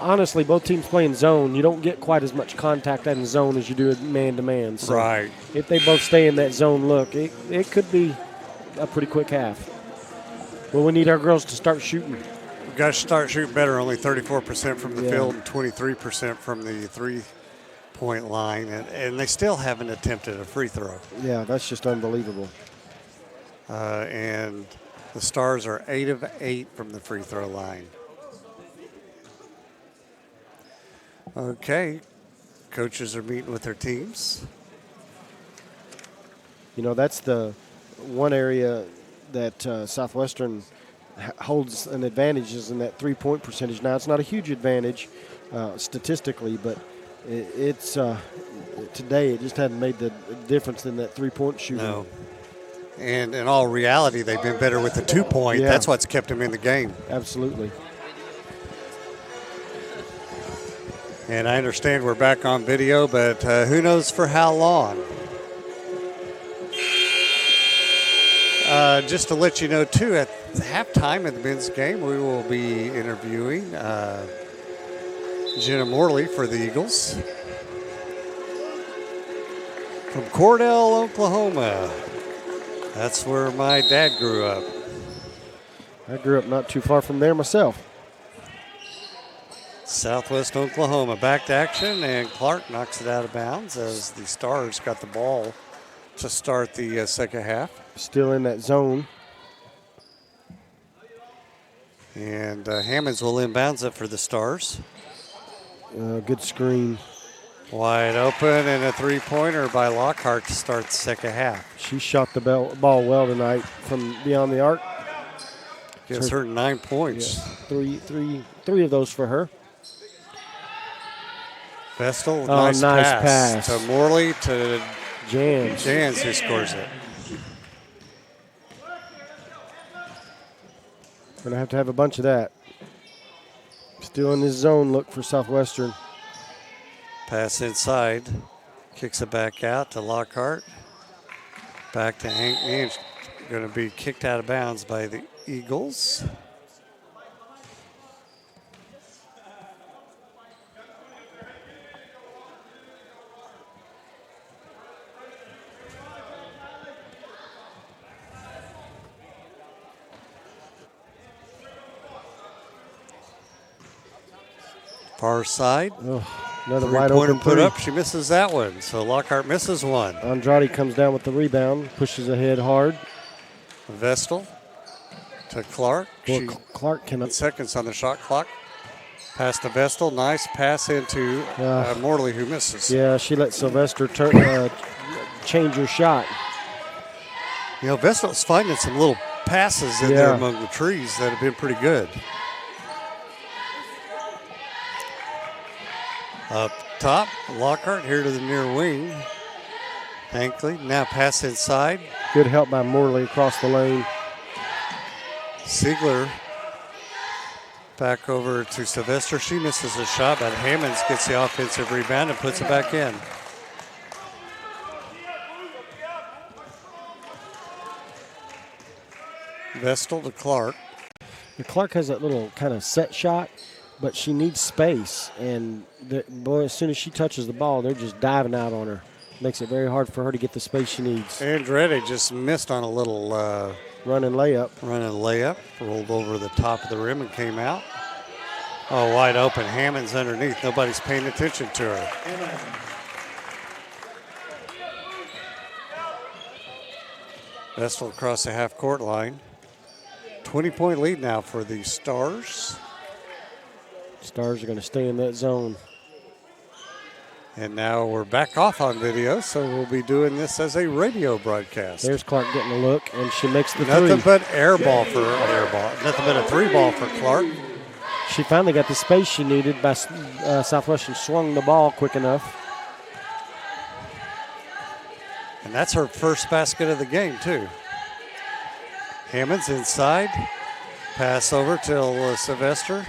honestly, both teams play in zone. You don't get quite as much contact in zone as you do man-to-man. So right. If they both stay in that zone look, it could be a pretty quick half. Well, we need our girls to start shooting. We've got to start shooting better. Only 34% from the field and 23% from the three-point line. And they still haven't attempted a free throw. Yeah, that's just unbelievable. And the Stars are 8 of 8 from the free throw line. Okay, coaches are meeting with their teams. You know, that's the one area that Southwestern holds an advantage is in that three-point percentage. Now, it's not a huge advantage statistically, but it's today it just hadn't made the difference in that three-point shooting. No. And in all reality, they've been better with the 2-point. Yeah. That's what's kept them in the game. Absolutely. And I understand we're back on video, but who knows for how long? Just to let you know, too, at halftime of the men's game, we will be interviewing Jenna Morley for the Eagles from Cordell, Oklahoma. That's where my dad grew up. I grew up not too far from there myself. Southwest Oklahoma back to action, and Clark knocks it out of bounds as the Stars got the ball to start the second half. Still in that zone. And Hammonds will inbounds it for the Stars. Good screen. Wide open and a three-pointer by Lockhart to start the second half. She shot the ball well tonight from beyond the arc. Gives her 9 points. Yeah, three of those for her. Vestal, nice pass. To Morley to Jans. Jans, who scores it. Going to have a bunch of that. Still in this zone look for Southwestern. Pass inside. Kicks it back out to Lockhart. Back to Hankney. Going to be kicked out of bounds by the Eagles. Far side. Another wide open put up. She misses that one. So Lockhart misses one. Andrade comes down with the rebound, pushes ahead hard. Vestal to Clark. Clark cannot. Seconds on the shot clock. Pass to Vestal. Nice pass into Morley, who misses. Yeah, she let Sylvester change her shot. You know, Vestal's finding some little passes in there among the trees that have been pretty good. Up top, Lockhart here to the near wing. Hankley now pass inside. Good help by Morley across the lane. Siegler back over to Sylvester. She misses a shot, but Hammonds gets the offensive rebound and puts it back in. Vestal to Clark. Clark has that little kind of set shot, but she needs space. And, boy, as soon as she touches the ball, they're just diving out on her. Makes it very hard for her to get the space she needs. Andretti just missed on a little running layup. Rolled over the top of the rim and came out. Oh, wide open. Hammond's underneath. Nobody's paying attention to her. Vestal across the half-court line. 20-point lead now for the Stars. Stars are going to stay in that zone. And now we're back off on video, so we'll be doing this as a radio broadcast. There's Clark getting a look, and she makes the Nothing three. but nothing but a three ball for Clark. She finally got the space she needed by Southwestern swung the ball quick enough. And that's her first basket of the game, too. Hammonds inside. Pass over to Sylvester.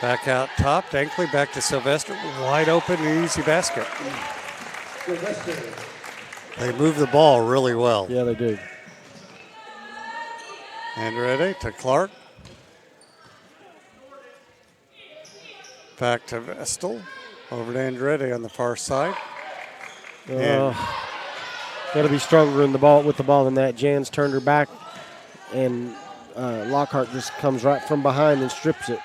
Back out top. Dankley back to Sylvester. Wide open and easy basket. They move the ball really well. Yeah, they do. Andrade to Clark. Back to Vestal. Over to Andrade on the far side. Got to be stronger in the ball with the ball than that. Jan's turned her back, and Lockhart just comes right from behind and strips it.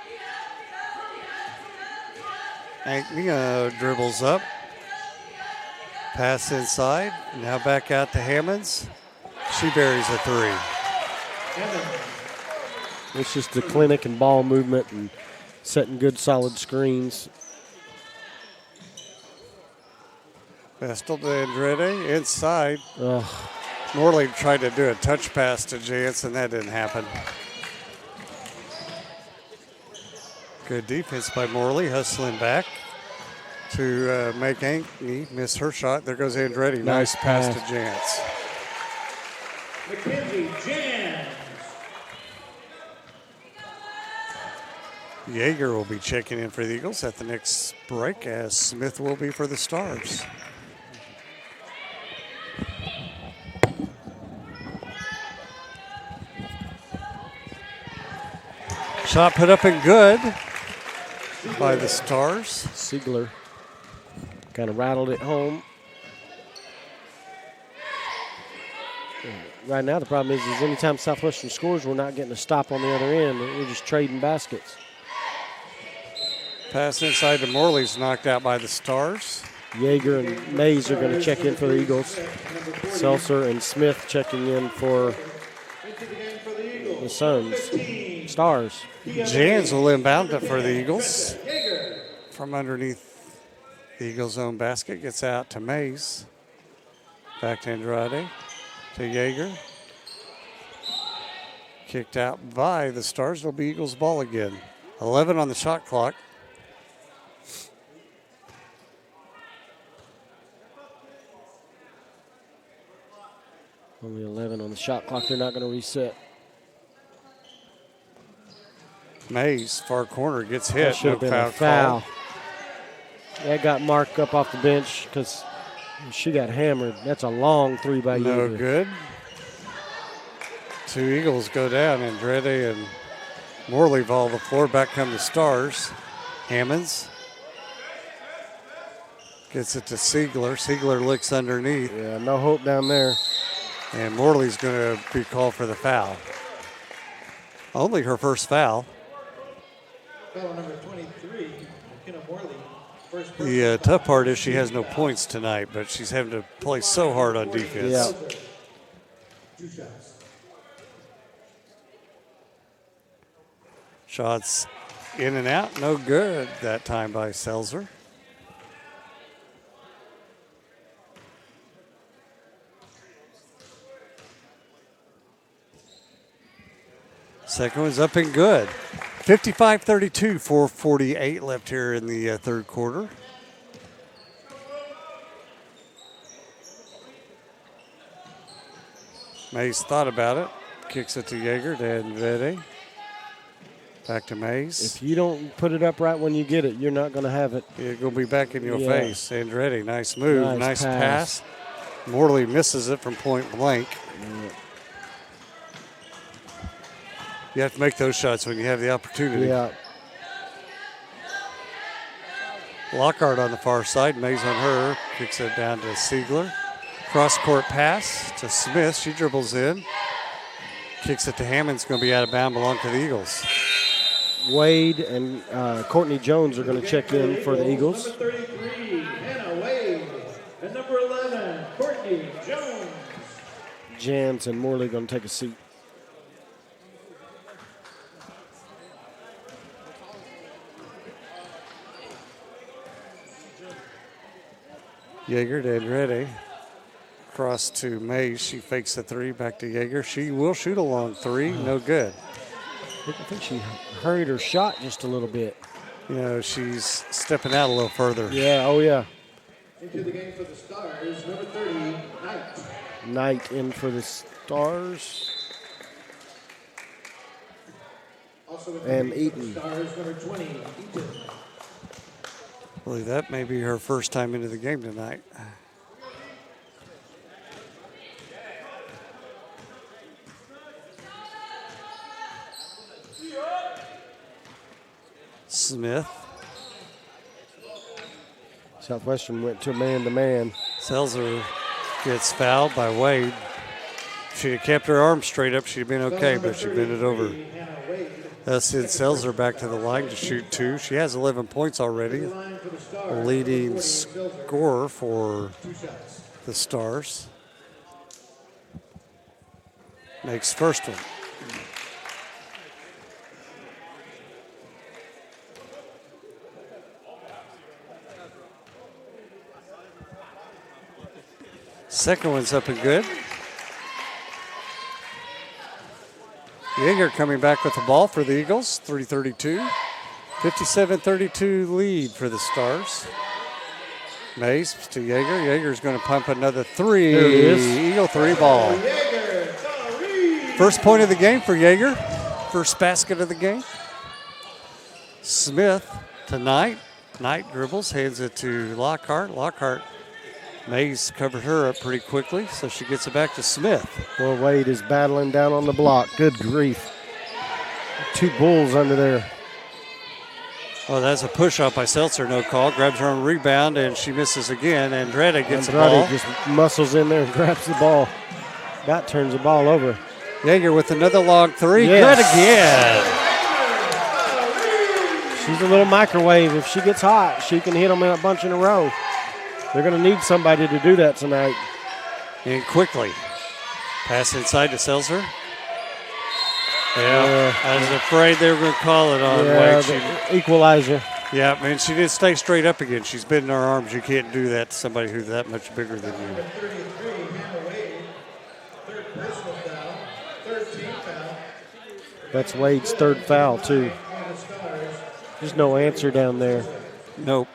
Ankney dribbles up. Pass inside. Now back out to Hammonds. She buries a three. It's just the clinic and ball movement and setting good solid screens. Vestal to Andrade. Inside. Morley tried to do a touch pass to Jansen. That didn't happen. Good defense by Morley. Hustling back to make Ankney miss her shot. There goes Andrade. Nice pass to Jans. Mackenzie Jans. Yeager will be checking in for the Eagles at the next break, as Smith will be for the Stars. Shot put up and good by the Stars. Siegler kind of rattled it home. Right now the problem is anytime Southwestern scores, we're not getting a stop on the other end. We're just trading baskets. Pass inside to Morley's knocked out by the Stars. Yeager and Mays are going to check in for the Eagles. Seltzer and Smith checking in for the Suns. Stars. Jans will inbound it for the Eagles. From underneath the Eagles' own basket, gets out to Mays. Back to Andrade, to Yeager. Kicked out by the Stars. It'll be Eagles' ball again. 11 on the shot clock. Only 11 on the shot clock. They're not going to reset. Mays, far corner, gets hit. That should have been a foul. That got Mark up off the bench because she got hammered. That's a long three by No Yeager. good. Two Eagles go down. Andrade and Morley ball the floor. Back come the Stars. Hammonds gets it to Siegler. Siegler looks underneath. Yeah, no hope down there. And Morley's going to be called for the foul. Only her first foul. Foul number 23, McKenna Morley. The tough part is she has no points tonight, but she's having to play so hard on defense. Yeah. 2 shots. Shots in and out, no good that time by Seltzer. Second one's up and good. 55-32, 4:48 left here in the third quarter. Mays thought about it. Kicks it to Yeager, to Andrade. Back to Mays. If you don't put it up right when you get it, you're not going to have it. It's going to be back in your Yeah. face. Andrade, nice move, nice pass. pass. Morley misses it from point blank. Yeah. You have to make those shots when you have the opportunity. Yeah. Lockhart on the far side, Mays on her, kicks it down to Siegler. Cross-court pass to Smith. She dribbles in. Kicks it to Hammond's going to be out of bounds, belong to the Eagles. Wade and Courtney Jones are going to check in for the Eagles. Number 33, Hannah Wade. And number 11, Courtney Jones. Jans and Morley going to take a seat. Yeager to Andrade. Cross to Mays. She fakes the three. Back to Yeager. She will shoot a long three. No good. I think she hurried her shot just a little bit. You know, she's stepping out a little further. Yeah, oh yeah. Into the game for the Stars, number 30, Knight. Knight in for the Stars. Also in the And game for the Eaton. Stars, number 20, Eaton. I believe that may be her first time into the game tonight. Smith. Southwestern went to man-to-man. Selzer gets fouled by Wade. If she'd have kept her arms straight up, she'd have been okay, but she bent it over. That sends Selzer back to the line to shoot 2. She has 11 points already. Leading scorer for the Stars. Makes first one. Second one's up and good. Yeager coming back with the ball for the Eagles, 3:32. 57-32 lead for the Stars. Mays to Yeager. Yeager's going to pump another 3. There it is. Eagle 3 ball. First point of the game for Yeager. First basket of the game. Smith to Knight. Knight dribbles, hands it to Lockhart. Lockhart. Mays covered her up pretty quickly, so she gets it back to Smith. Well, Wade is battling down on the block. Good grief. 2 Bulls under there. Oh, that's a push-up by Seltzer, no call. Grabs her own rebound, and she misses again. Andrade gets the ball. Andrade just muscles in there and grabs the ball. That turns the ball over. Yeager with another long 3. Yes. Good again. She's a little microwave. If she gets hot, she can hit them in a bunch in a row. They're going to need somebody to do that tonight. And quickly. Pass inside to Seltzer. Yeah, I was afraid they were going to call it on Wade. The equalizer. Yeah, I mean, she did stay straight up again. She's been in her arms. You can't do that to somebody who's that much bigger than you. Number 33, Hannah Wade. Third personal foul. Third team foul. That's Wade's third foul, too. There's no answer down there. Nope.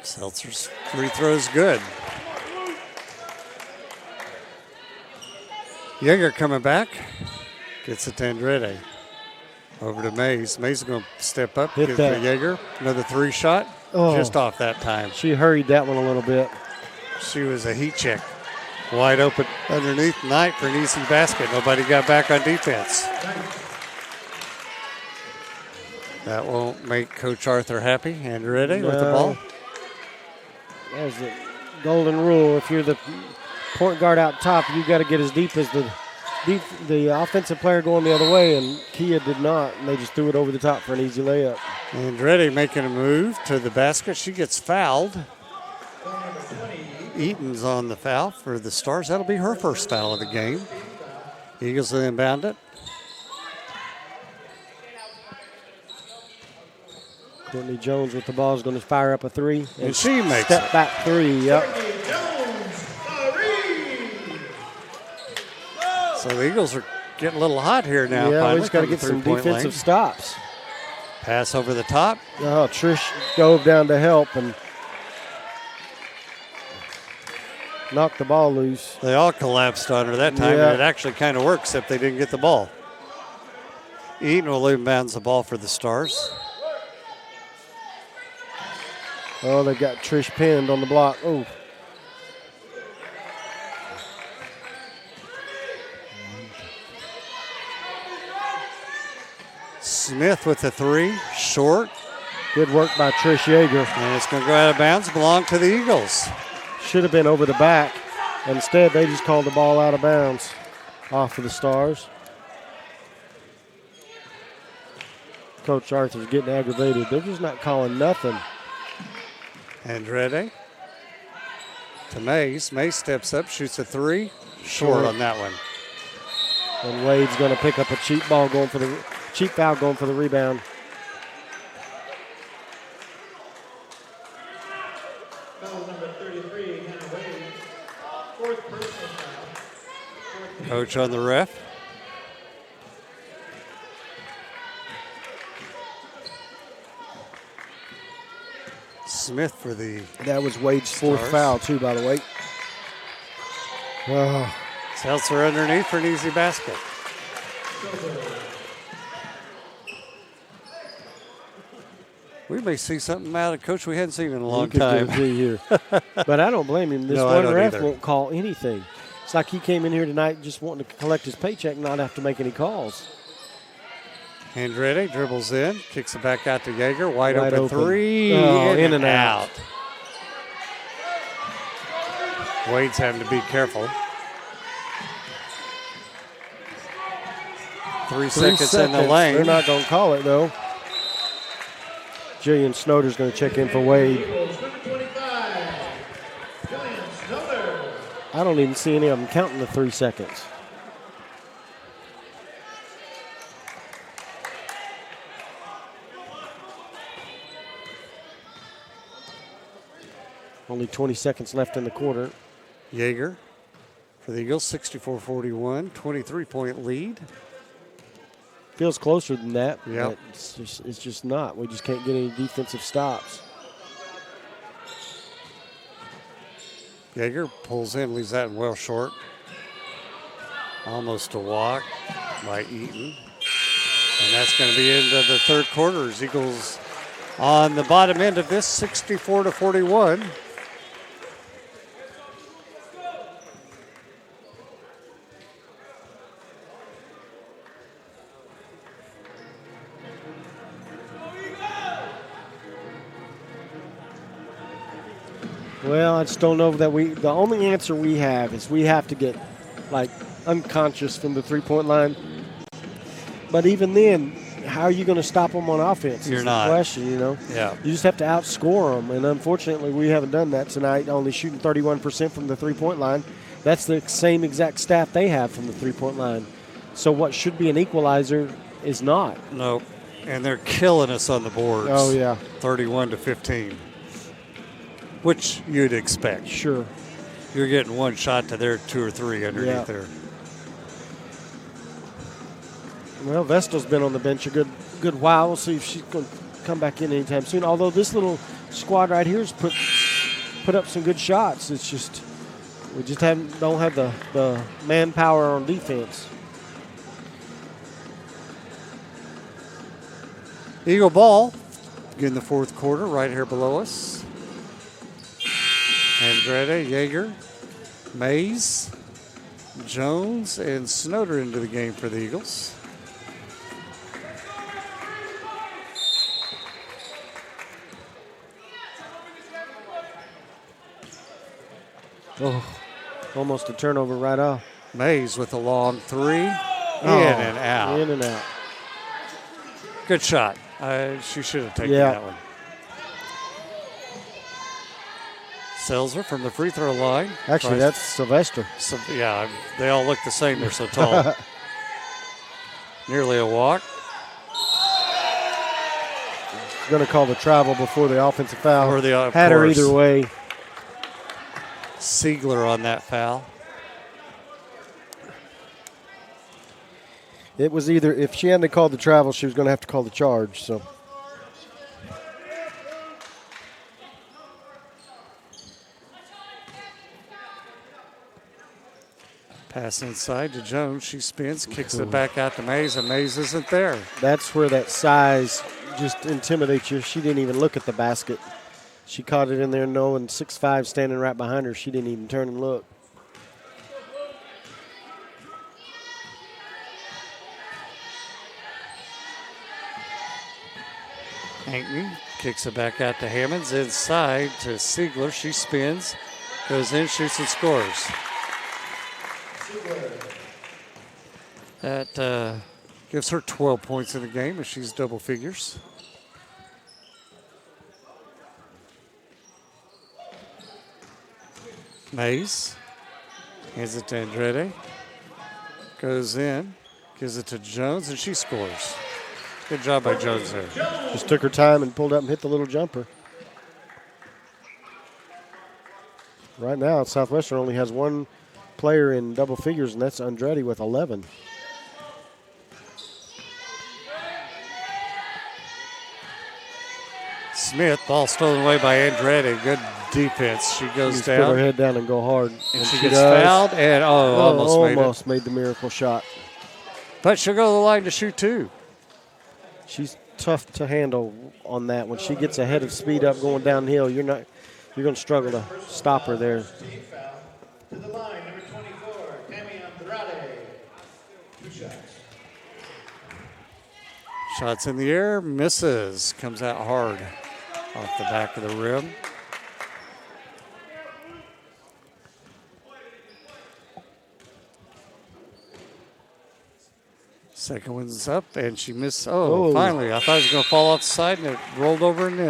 Seltzer's free throw's good. Yeager coming back. Gets it to Andrade. Over to Mays. Mays is going to step up. Hit Get that. for Yeager. Another 3 shot. Oh. Just off that time. She hurried that one a little bit. She was a heat check. Wide open underneath Knight for an easy basket. Nobody got back on defense. That won't make Coach Arthur happy. Andrade with the ball. There's the golden rule. If you're the point guard out top, you got to get as deep as the offensive player going the other way, and Kia did not, and they just threw it over the top for an easy layup. Andrade making a move to the basket. She gets fouled. Eaton's on the foul for the Stars. That'll be her first foul of the game. Eagles will inbound it. Courtney Jones with the ball is going to fire up a 3. And she makes step it. back 3, yep. So the Eagles are getting a little hot here now. Yeah, we finally just got to from get the some three-point defensive lane. stops. Pass over the top. Oh, Trish dove down to help and knocked the ball loose. They all collapsed on her that time, Yeah. and it actually kind of worked, except they didn't get the ball. Eaton will inbounds the ball for the Stars. Oh, they got Trish pinned on the block. Oh. Smith with the 3, short, Good work by Trish Yeager. and it's going to go out of bounds, belong to the Eagles. Should have been over the back. Instead, they just called the ball out of bounds off of the Stars. Coach Arthur's getting aggravated. They're just not calling nothing. Andrade to Mays. Mays steps up, shoots a 3, short on that one. And Wade's going to pick up a cheap foul going for the rebound. Foul number 33, Hannah Wade. Fourth personal foul. Coach on the ref. Smith for the That was Wade's fourth Stars. foul, too, by the way. Oh, Seltzer underneath for an easy basket. We may see something out of Coach we hadn't seen in a he long could time. get a three here. But I don't blame him. This No, I one don't ref either. won't call anything. It's like he came in here tonight just wanting to collect his paycheck and not have to make any calls. Andretti dribbles in, kicks it back out to Yeager. Wide Wide open open. three. Oh, in and out. Wade's having to be careful. 3 seconds in the lane. They're not going to call it, though. Jillian Snoder's going to check in for Wade. Number 25, Jillian Snowder. I don't even see any of them counting the 3 seconds. Only 20 seconds left in the quarter. Yeager for the Eagles, 64-41, 23-point lead. Feels closer than that. Yep. But it's just not. We just can't get any defensive stops. Yeager pulls in, leaves that well short. Almost a walk by Eaton. And that's going to be into the third quarter. Eagles on the bottom end of this, 64-41. Well, I just don't know that the only answer we have is we have to get like unconscious from the 3-point line. But even then, how are you going to stop them on offense? You're is not. The question, you know. Yeah. You just have to outscore them, and unfortunately, we haven't done that tonight. Only shooting 31% from the 3-point line. That's the same exact stat they have from the 3-point line. So what should be an equalizer is not. Nope. And they're killing us on the boards. Oh yeah, 31-15. Which you'd expect. sure. You're getting one shot to their 2 or 3 underneath Yeah. there. Well, Vestal's been on the bench a good while. We'll see if she's going to come back in anytime soon. Although this little squad right here has put up some good shots. It's just we just don't have the manpower on defense. Eagle ball in the fourth quarter right here below us. Andretta, Yeager, Mays, Jones, and Snowder into the game for the Eagles. Oh, almost a turnover right off. Mays with a long three. Oh, In and out. In and out. Good shot. She should have taken Yeah. that one. Selzer from the free throw line. Actually, that's Sylvester. Yeah, they all look the same. They're so tall. Nearly a walk. Going to call the travel before the offensive foul. Or the, of Had her course. either way. Siegler on that foul. It was either, if she hadn't called the travel, she was going to have to call the charge. So Pass inside to Jones. She spins, kicks it back out to Mays, and Mays isn't there. that's where that size just intimidates you. She didn't even look at the basket. She caught it in there knowing 6'5" standing right behind her. She didn't even turn and look. Hankney kicks it back out to Hammonds. Inside to Siegler. She spins, goes in, shoots, and scores. That gives her 12 points in the game as she's double figures. Mays hands it to Andretti. Goes in, gives it to Jones, and she scores. Good job by Jones there. Just took her time and pulled up and hit the little jumper. Right now, Southwestern only has one player in double figures, and that's Andretti with 11. Smith. Ball stolen away by Andretti. Good defense. She goes Just down. put her head down and go hard. And she gets fouled and almost made the miracle shot. But she'll go to the line to shoot two. She's tough to handle on that. When she gets ahead of speed up going downhill, you're going to struggle to stop her there. Team foul. To the line, number 24, Tammy Andrade. 2 shots. Shots in the air, misses. Comes out hard off the back of the rim. Second one's up, and she missed. Oh, finally. I thought it was going to fall off the side, and it rolled over and in.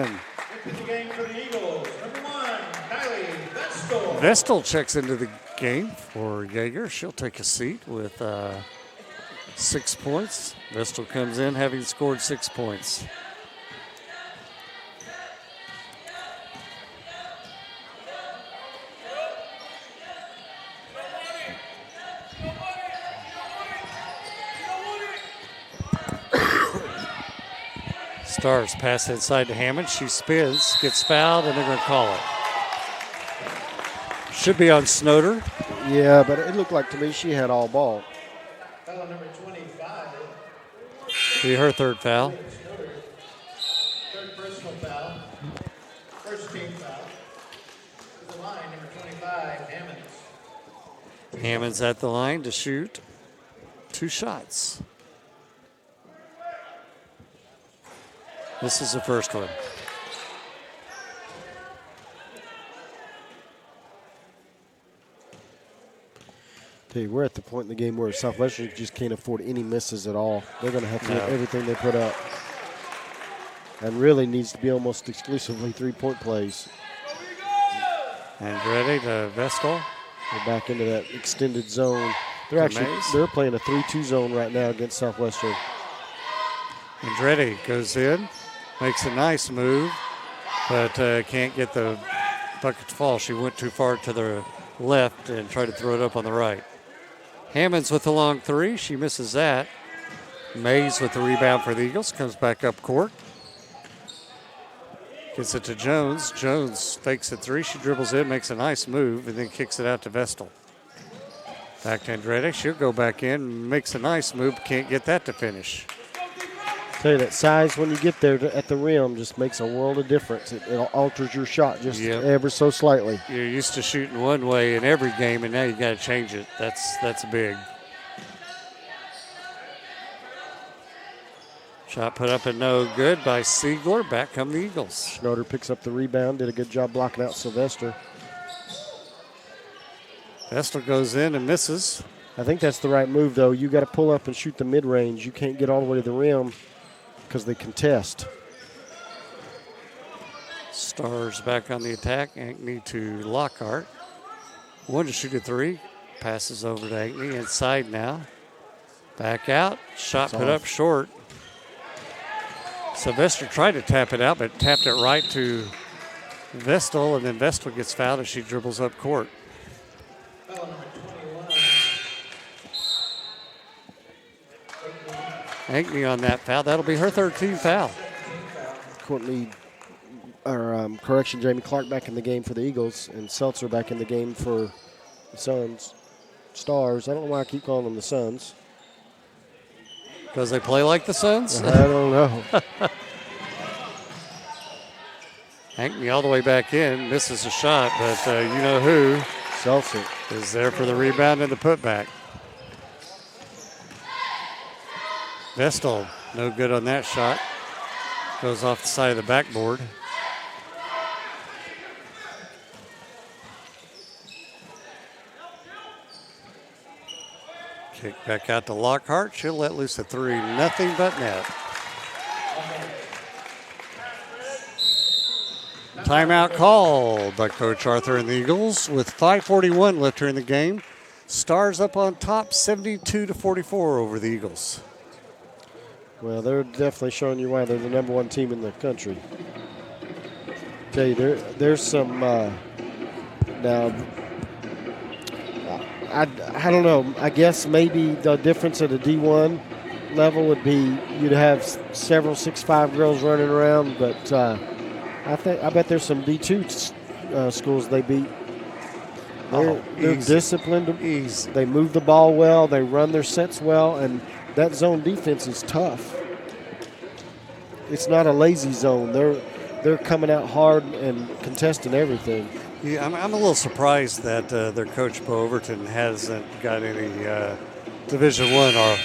Into the game for the Eagles, number 1, Kylie Vestal. Vestal checks into the game for Jaeger. She'll take a seat with 6 points. Vestal comes in having scored 6 points. Stars pass inside to Hammond. She spins, gets fouled, and they're going to call it. Should be on Snoder. Yeah, but it looked like to me she had all ball. Foul number 25. Be her third foul. Third personal foul. First team foul. To the line, number 25, Hammonds. Hammond's at the line to shoot 2 shots. This is the first one. Tell you, we're at the point in the game where Southwestern just can't afford any misses at all. They're going to have to hit everything they put up. And really needs to be almost exclusively 3-point plays. Andretti to Vestal. They're back into that extended zone. They're playing a 3-2 zone right now against Southwestern. Andretti goes in, makes a nice move, but can't get the bucket to fall. She went too far to the left and tried to throw it up on the right. Hammonds with the long 3. She misses that. Mays with the rebound for the Eagles. Comes back up court. Gets it to Jones. Jones fakes a 3. She dribbles in, makes a nice move, and then kicks it out to Vestal. Back to Andretti. She'll go back in, makes a nice move, can't get that to finish. Tell you, that size when you get there at the rim just makes a world of difference. It alters your shot just ever so slightly. You're used to shooting one way in every game, and now you got to change it. That's big. Shot put up and no good by Siegler. Back come the Eagles. Schroeder picks up the rebound. Did a good job blocking out Sylvester. Vestal goes in and misses. I think that's the right move, though. You got to pull up and shoot the mid-range. You can't get all the way to the rim because they contest. Stars back on the attack. Ankney to Lockhart. One to shoot a 3. Passes over to Ankney. Inside now. Back out. Shot put up short. Sylvester tried to tap it out, but tapped it right to Vestal, and then Vestal gets fouled as she dribbles up court. Foul number 21. Ankney on that foul. That'll be her 13th foul. Jamie Clark back in the game for the Eagles, and Seltzer back in the game for the Suns. Stars. I don't know why I keep calling them the Suns. Because they play like the Suns? I don't know. Ankney all the way back in, misses a shot, but you know who Seltzer is there for the rebound and the putback. Vestal, no good on that shot. Goes off the side of the backboard. Kick back out to Lockhart. She'll let loose a 3. Nothing but net. Timeout called by Coach Arthur and the Eagles with 5:41 left here in the game. Stars up on top, 72-44 over the Eagles. Well, they're definitely showing you why they're the number 1 team in the country. Tell you, there's some now. I don't know. I guess maybe the difference at a D1 level would be you'd have several 6'5" girls running around, but I bet there's some D2 schools they beat. They're Easy. disciplined. Easy. They move the ball well. They run their sets well, and that zone defense is tough. It's not a lazy zone. They're coming out hard and contesting everything. Yeah, I'm a little surprised that their coach Bo Overton hasn't got any Division I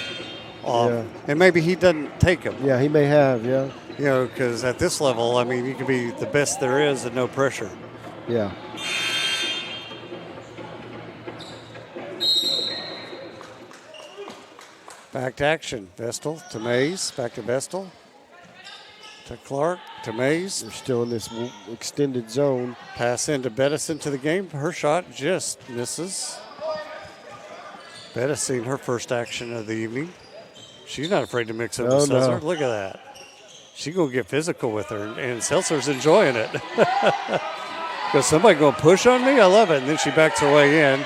off, Yeah. and maybe he doesn't take them. Yeah, he may have. Yeah, You know, because at this level, I mean, you can be the best there is and no pressure. yeah. Back to action. Vestal to Mays. Back to Vestal. To Clark. To Mays. They're still in this extended zone. Pass into Bettis into the game. Her shot just misses. Bettis seen her first action of the evening. She's not afraid to mix up with Seltzer. No. Look at that. She's going to get physical with her, and Seltzer's enjoying it. Because somebody going to push on me? I love it. And then she backs her way in,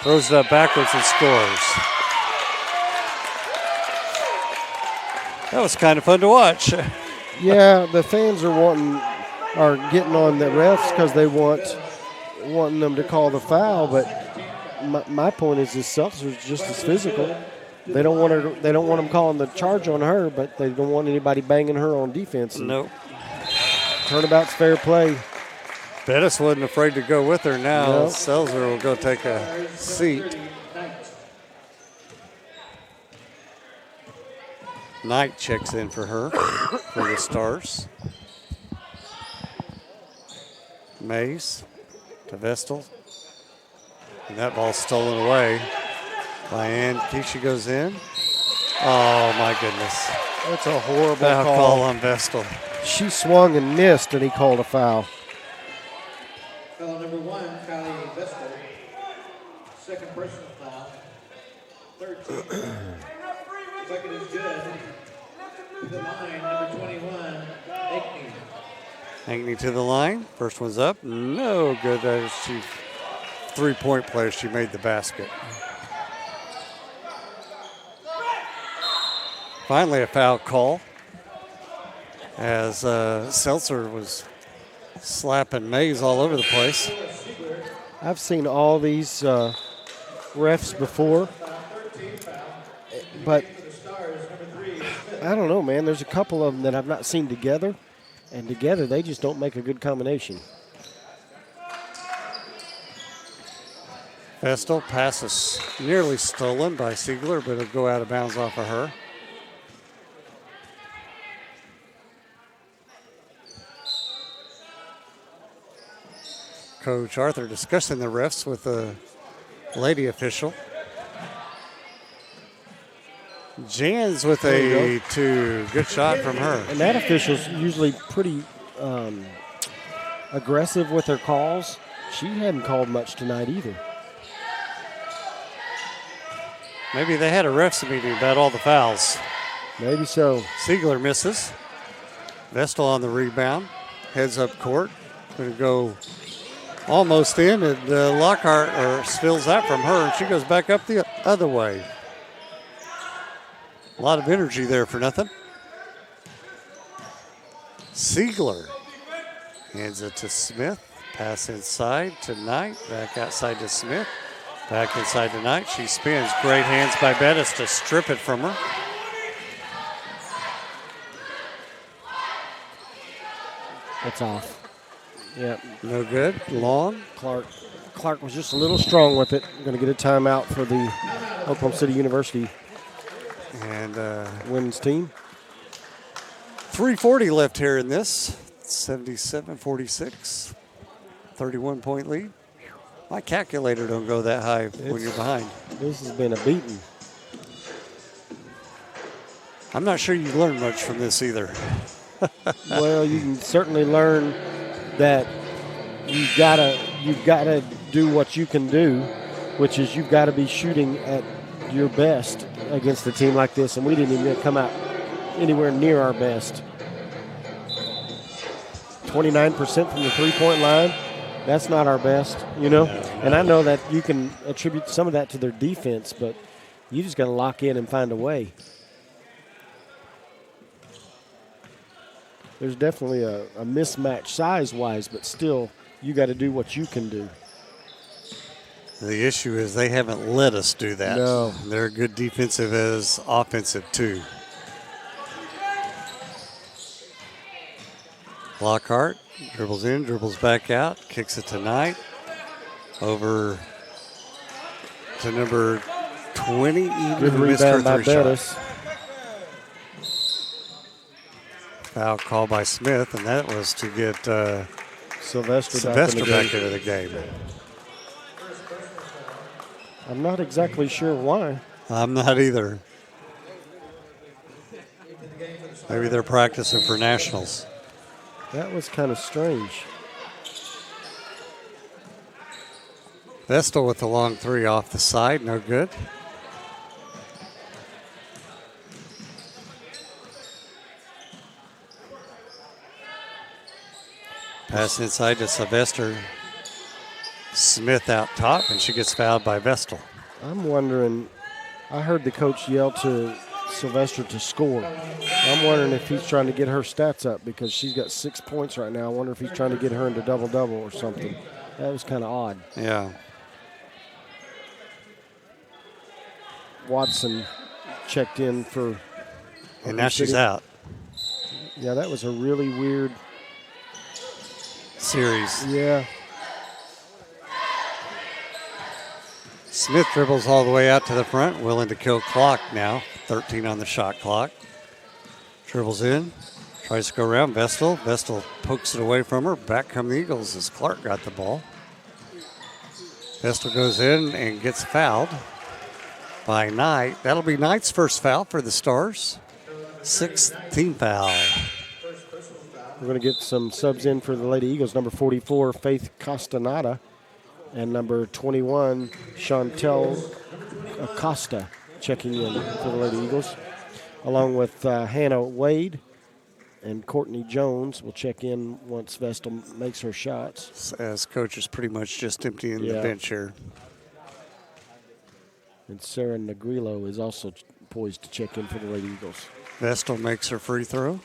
throws it up backwards and scores. That was kind of fun to watch. Yeah, the fans are getting on the refs because they wanting them to call the foul. But my point is, this Seltzer's just as physical. They don't want her. They don't want them calling the charge on her, but they don't want anybody banging her on defense. Nope. Turnabout's fair play. Bettis wasn't afraid to go with her now. Nope. Seltzer will go take a seat. Knight checks in for her for the Stars. Mays to Vestal. And that ball's stolen away by Ann. Keisha goes in. Oh, my goodness. That's a horrible Foul call on Vestal. She swung and missed, and he called a foul. Foul number 1, Kylie Vestal. Second personal foul. 13. Second is good. To the line, number 21, Ankney. Ankney to the line. First one's up. No good. She three-point player. She made the basket. Finally, a foul call as Seltzer was slapping Mays all over the place. I've seen all these refs before, but I don't know, man. There's a couple of them that I've not seen together, and together they just don't make a good combination. Vestal pass is nearly stolen by Siegler, but it'll go out of bounds off of her. Coach Arthur discussing the refs with the lady official. Jans with a two. Good shot from her. And that official's usually pretty aggressive with her calls. She hadn't called much tonight either. Maybe they had a refs meeting about all the fouls. Maybe so. Siegler misses. Vestal on the rebound. Heads up court. Going to go almost in, and Lockhart steals that from her, and she goes back up the other way. A lot of energy there for nothing. Siegler hands it to Smith. Pass inside to Knight. Back outside to Smith. Back inside to Knight. She spins. Great hands by Bettis to strip it from her. It's off. Yep. No good. Long. Clark was just a little strong with it. Going to get a timeout for the Oklahoma City University And women's team. 3:40 left here in this. 77-46. 31-point lead. My calculator don't go that high when you're behind. This has been a beating. I'm not sure you learned much from this either. Well, you can certainly learn that you've gotta do what you can do, which is you've got to be shooting at your best against a team like this, and we didn't even come out anywhere near our best. 29% from the three-point line. That's not our best, you know. And I know that you can attribute some of that to their defense, but you just got to lock in and find a way. there's definitely a mismatch size-wise, but still, you got to do what you can do. The issue is they haven't let us do that. No. They're good defensive as offensive, too. Lockhart dribbles in, dribbles back out, kicks it to Knight. Over to number 20, even Good who missed her rebound by three shot. Bettis. Foul call by Smith, and that was to get Sylvester back into the game. I'm not exactly sure why. I'm not either. Maybe they're practicing for nationals. That was kind of strange. Vestal with the long three off the side, no good. Pass inside to Sylvester. Smith out top, and she gets fouled by Vestal. I'm wondering, I heard the coach yell to Sylvester to score. I'm wondering if he's trying to get her stats up because she's got 6 points right now. I wonder if he's trying to get her into double-double or something. That was kind of odd. Yeah. Watson checked in for... And now she's out. Yeah, that was a really weird series. Yeah. Smith dribbles all the way out to the front, willing to kill clock now. 13 on the shot clock. Dribbles in, tries to go around Vestal. Vestal pokes it away from her. Back come the Eagles as Clark got the ball. Vestal goes in and gets fouled by Knight. That'll be Knight's first foul for the Stars. 6th team foul. We're going to get some subs in for the Lady Eagles. Number 44, Faith Castaneda. And number 21, Chantel Acosta, checking in for the Lady Eagles. Along with Hannah Wade and Courtney Jones will check in once Vestal makes her shots. As coach is pretty much just emptying the bench here. And Sarah Negrillo is also poised to check in for the Lady Eagles. Vestal makes her free throw.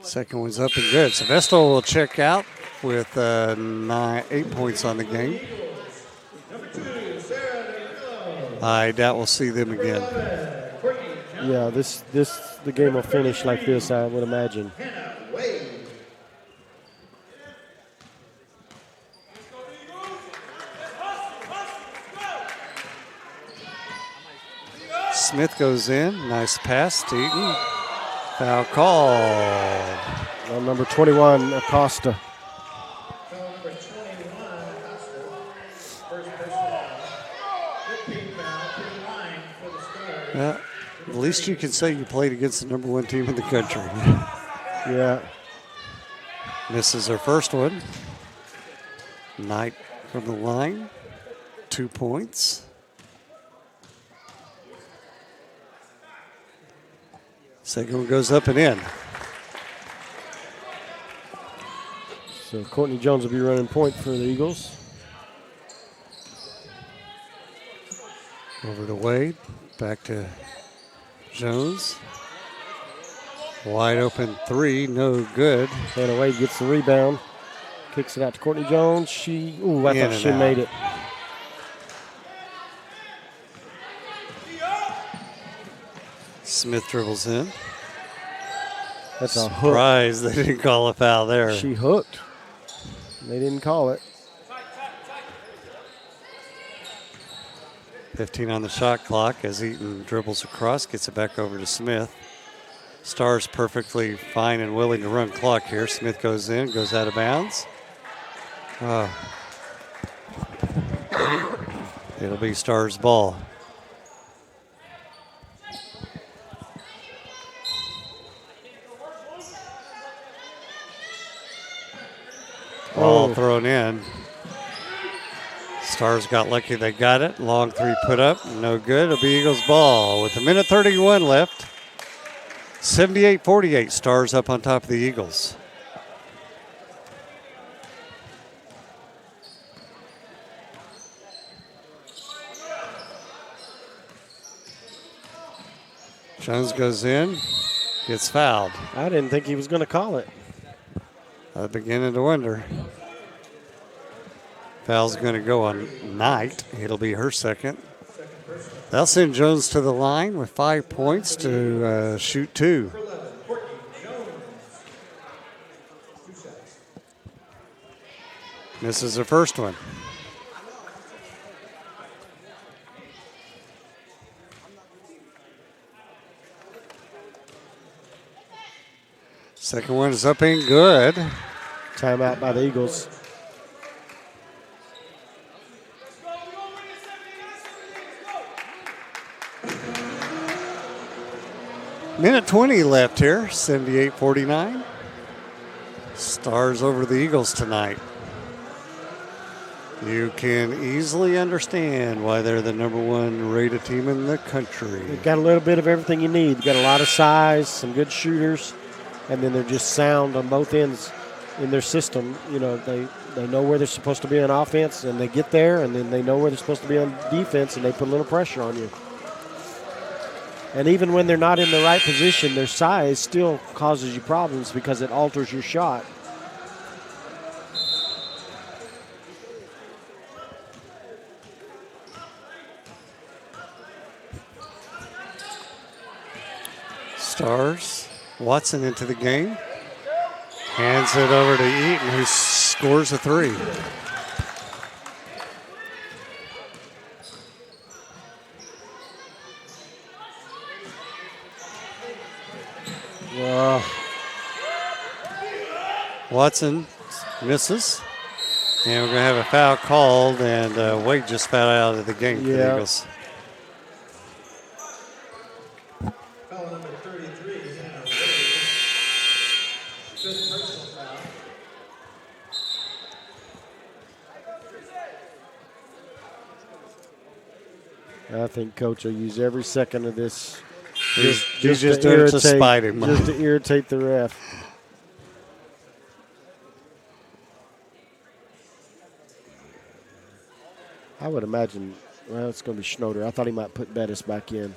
Second one's up and good. So Vestal will check out with 8 points on the game. I doubt we'll see them again. Yeah, the game will finish like this, I would imagine. Smith goes in. Nice pass to Eaton. Foul called. Well, number 21, Acosta. Yeah, at least you can say you played against the number 1 team in the country. Yeah. Misses her first one. Knight from the line. 2 points. Second one goes up and in. So Courtney Jones will be running point for the Eagles. Over to Wade. Back to Jones. Wide open three, no good. Hannah Wade gets the rebound. Kicks it out to Courtney Jones. I thought she made it. Smith dribbles in. That's a hook. Surprised they didn't call a foul there. She hooked. They didn't call it. 15 on the shot clock as Eaton dribbles across, gets it back over to Smith. Stars perfectly fine and willing to run clock here. Smith goes in, goes out of bounds. It'll be Stars ball. Ball thrown in. Stars got lucky they got it. Long three put up, no good. It'll be Eagles ball with 1:31 left. 78-48, Stars up on top of the Eagles. Jones goes in, gets fouled. I didn't think he was going to call it. I'm beginning to wonder. Foul's going to go on Knight. It'll be her second. They'll send Jones to the line with 5 points to shoot 2. Misses the first one. Second one is up and good. Timeout by the Eagles. Minute 20 left here, 78-49. Stars over the Eagles tonight. You can easily understand why they're the number 1 rated team in the country. They've got a little bit of everything you need. They've got a lot of size, some good shooters, and then they're just sound on both ends in their system. You know, they know where they're supposed to be on offense, and they get there, and then they know where they're supposed to be on defense, and they put a little pressure on you. And even when they're not in the right position, their size still causes you problems because it alters your shot. Stars. Watson into the game. Hands it over to Eaton, who scores a 3. Watson misses. And we're going to have a foul called, and Wade just fouled out of the game for the Eagles. Foul number 33, fifth personal foul. I think Coach will use every second of this He's just doing it to spite him. Just to irritate the ref. I would imagine, well, it's going to be Schnoder. I thought he might put Bettis back in.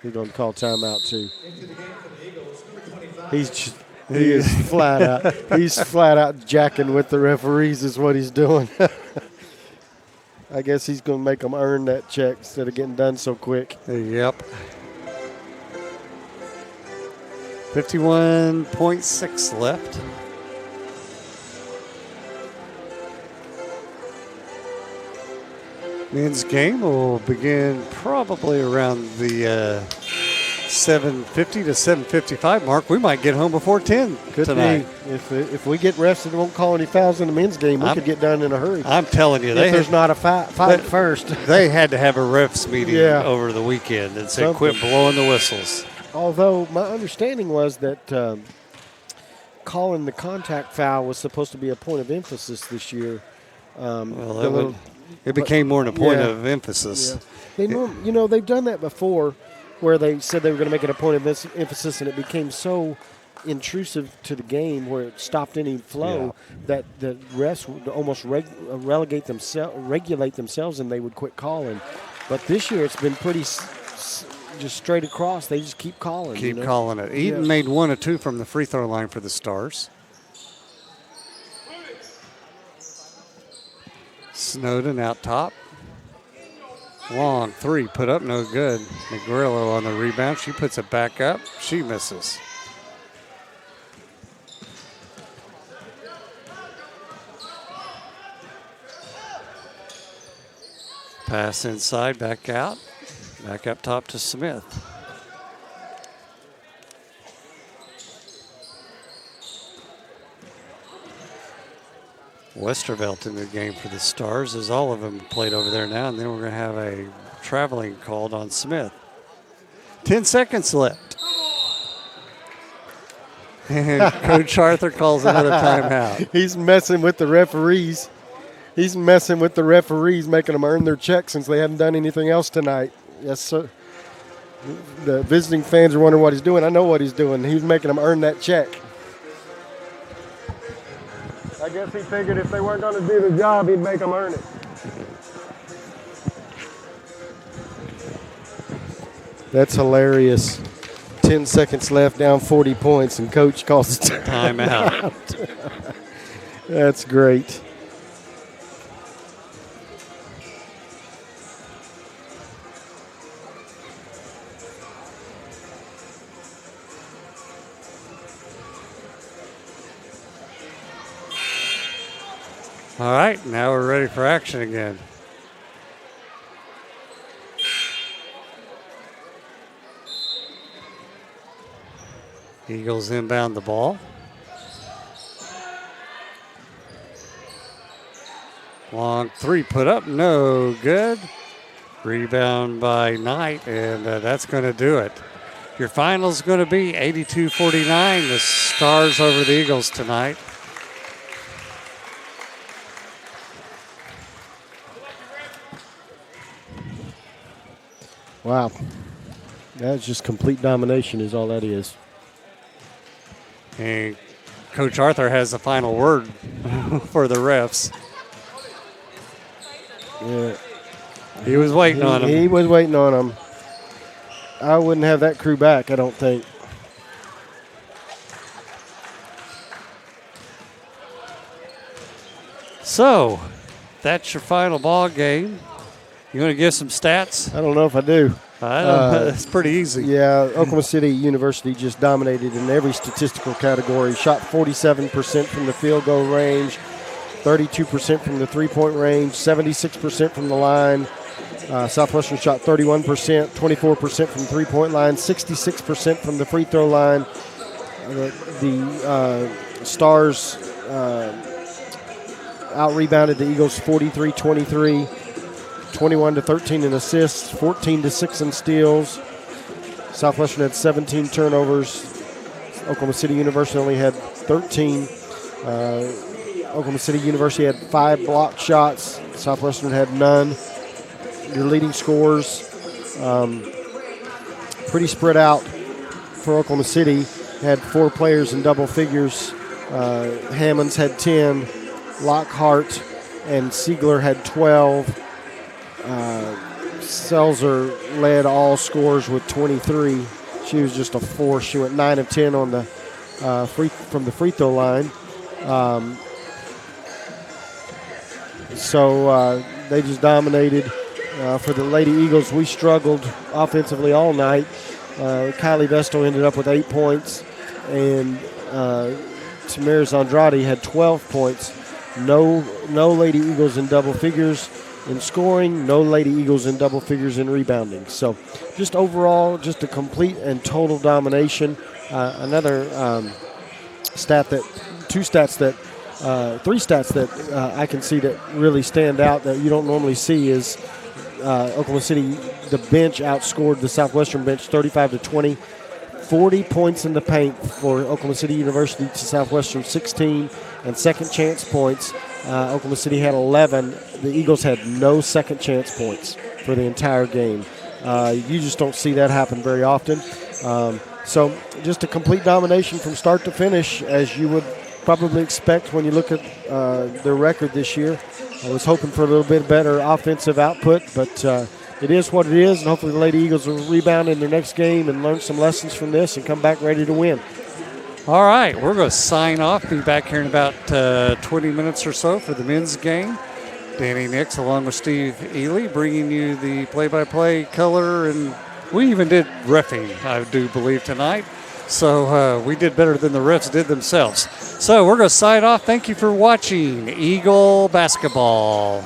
He's going to call timeout, too. Into the game for the Eagles, number 25. He is flat out. He's flat out jacking with the referees is what he's doing. I guess he's going to make them earn that check instead of getting done so quick. Yep. 51.6 left. Men's game will begin probably around the 7:50 to 7:55 mark. We might get home before 10 tonight. If we get refs that won't call any fouls in the men's game, we could get done in a hurry. I'm telling you, there's not a fight first. They had to have a refs meeting over the weekend and say, quit blowing the whistles. Although my understanding was that calling the contact foul was supposed to be a point of emphasis this year. It became more than a point of emphasis. Yeah. They've done that before, where they said they were going to make it a point of emphasis, and it became so intrusive to the game where it stopped any flow that the refs would almost regulate themselves, and they would quit calling. But this year it's been pretty just straight across. They just keep calling. Calling it. Eaton made 1 of 2 from the free throw line for the Stars. Snowden out top. Long 3 put up, no good. Negrillo on the rebound. She puts it back up. She misses. Pass inside, back out. Back up top to Smith. Westervelt in the game for the Stars, as all of them played over there now, and then we're going to have a traveling called on Smith. 10 seconds left. And Coach Arthur calls another timeout. He's messing with the referees. Making them earn their check since they haven't done anything else tonight. Yes, sir. The visiting fans are wondering what he's doing. I know what he's doing. He's making them earn that check. I guess he figured if they weren't going to do the job, he'd make them earn it. That's hilarious. 10 seconds left, down 40 points, and coach calls the Timeout. That's great. All right, now we're ready for action again. Eagles inbound the ball. Long three put up, no good. Rebound by Knight, and that's going to do it. Your final's going to be 82-49, the Stars over the Eagles tonight. Wow. That's just complete domination is all that is. And Coach Arthur has the final word for the refs. Yeah. He was waiting on him. He was waiting on him. I wouldn't have that crew back, I don't think. So, that's your final ball game. You want to give some stats? I don't know if I do. I don't know. It's pretty easy. Yeah, Oklahoma City University just dominated in every statistical category. Shot 47% from the field goal range, 32% from the three-point range, 76% from the line. Southwestern shot 31%, 24% from the three-point line, 66% from the free throw line. The Stars out-rebounded the Eagles 43-23. 21-13 in assists, 14-6 in steals. Southwestern had 17 turnovers. Oklahoma City University only had 13. Oklahoma City University had 5 blocked shots. Southwestern had none. Your leading scorers, pretty spread out for Oklahoma City. Had 4 players in double figures. Hammonds had 10. Lockhart and Siegler had 12. Selzer led all scorers with 23. She was just a force. She went 9 of 10 on the from the free throw line. So they just dominated. For the Lady Eagles, we struggled offensively all night. Kylie Vestal ended up with 8 points, and Tamaris Andrade had 12 points. No Lady Eagles in double figures in scoring, no Lady Eagles in double figures in rebounding. So just overall, just a complete and total domination. Another three stats that I can see that really stand out that you don't normally see is Oklahoma City, the bench outscored the Southwestern bench 35-20. 40 points in the paint for Oklahoma City University to Southwestern 16, and second chance points. Oklahoma City had 11. The Eagles had no second chance points for the entire game. You just don't see that happen very often. So just a complete domination from start to finish, as you would probably expect when you look at their record this year. I was hoping for a little bit better offensive output, but it is what it is, and hopefully the Lady Eagles will rebound in their next game and learn some lessons from this and come back ready to win. All right, we're going to sign off. Be back here in about 20 minutes or so for the men's game. Danny Nix along with Steve Ely bringing you the play-by-play color, and we even did reffing, I do believe, tonight. So we did better than the refs did themselves. So we're going to sign off. Thank you for watching Eagle Basketball.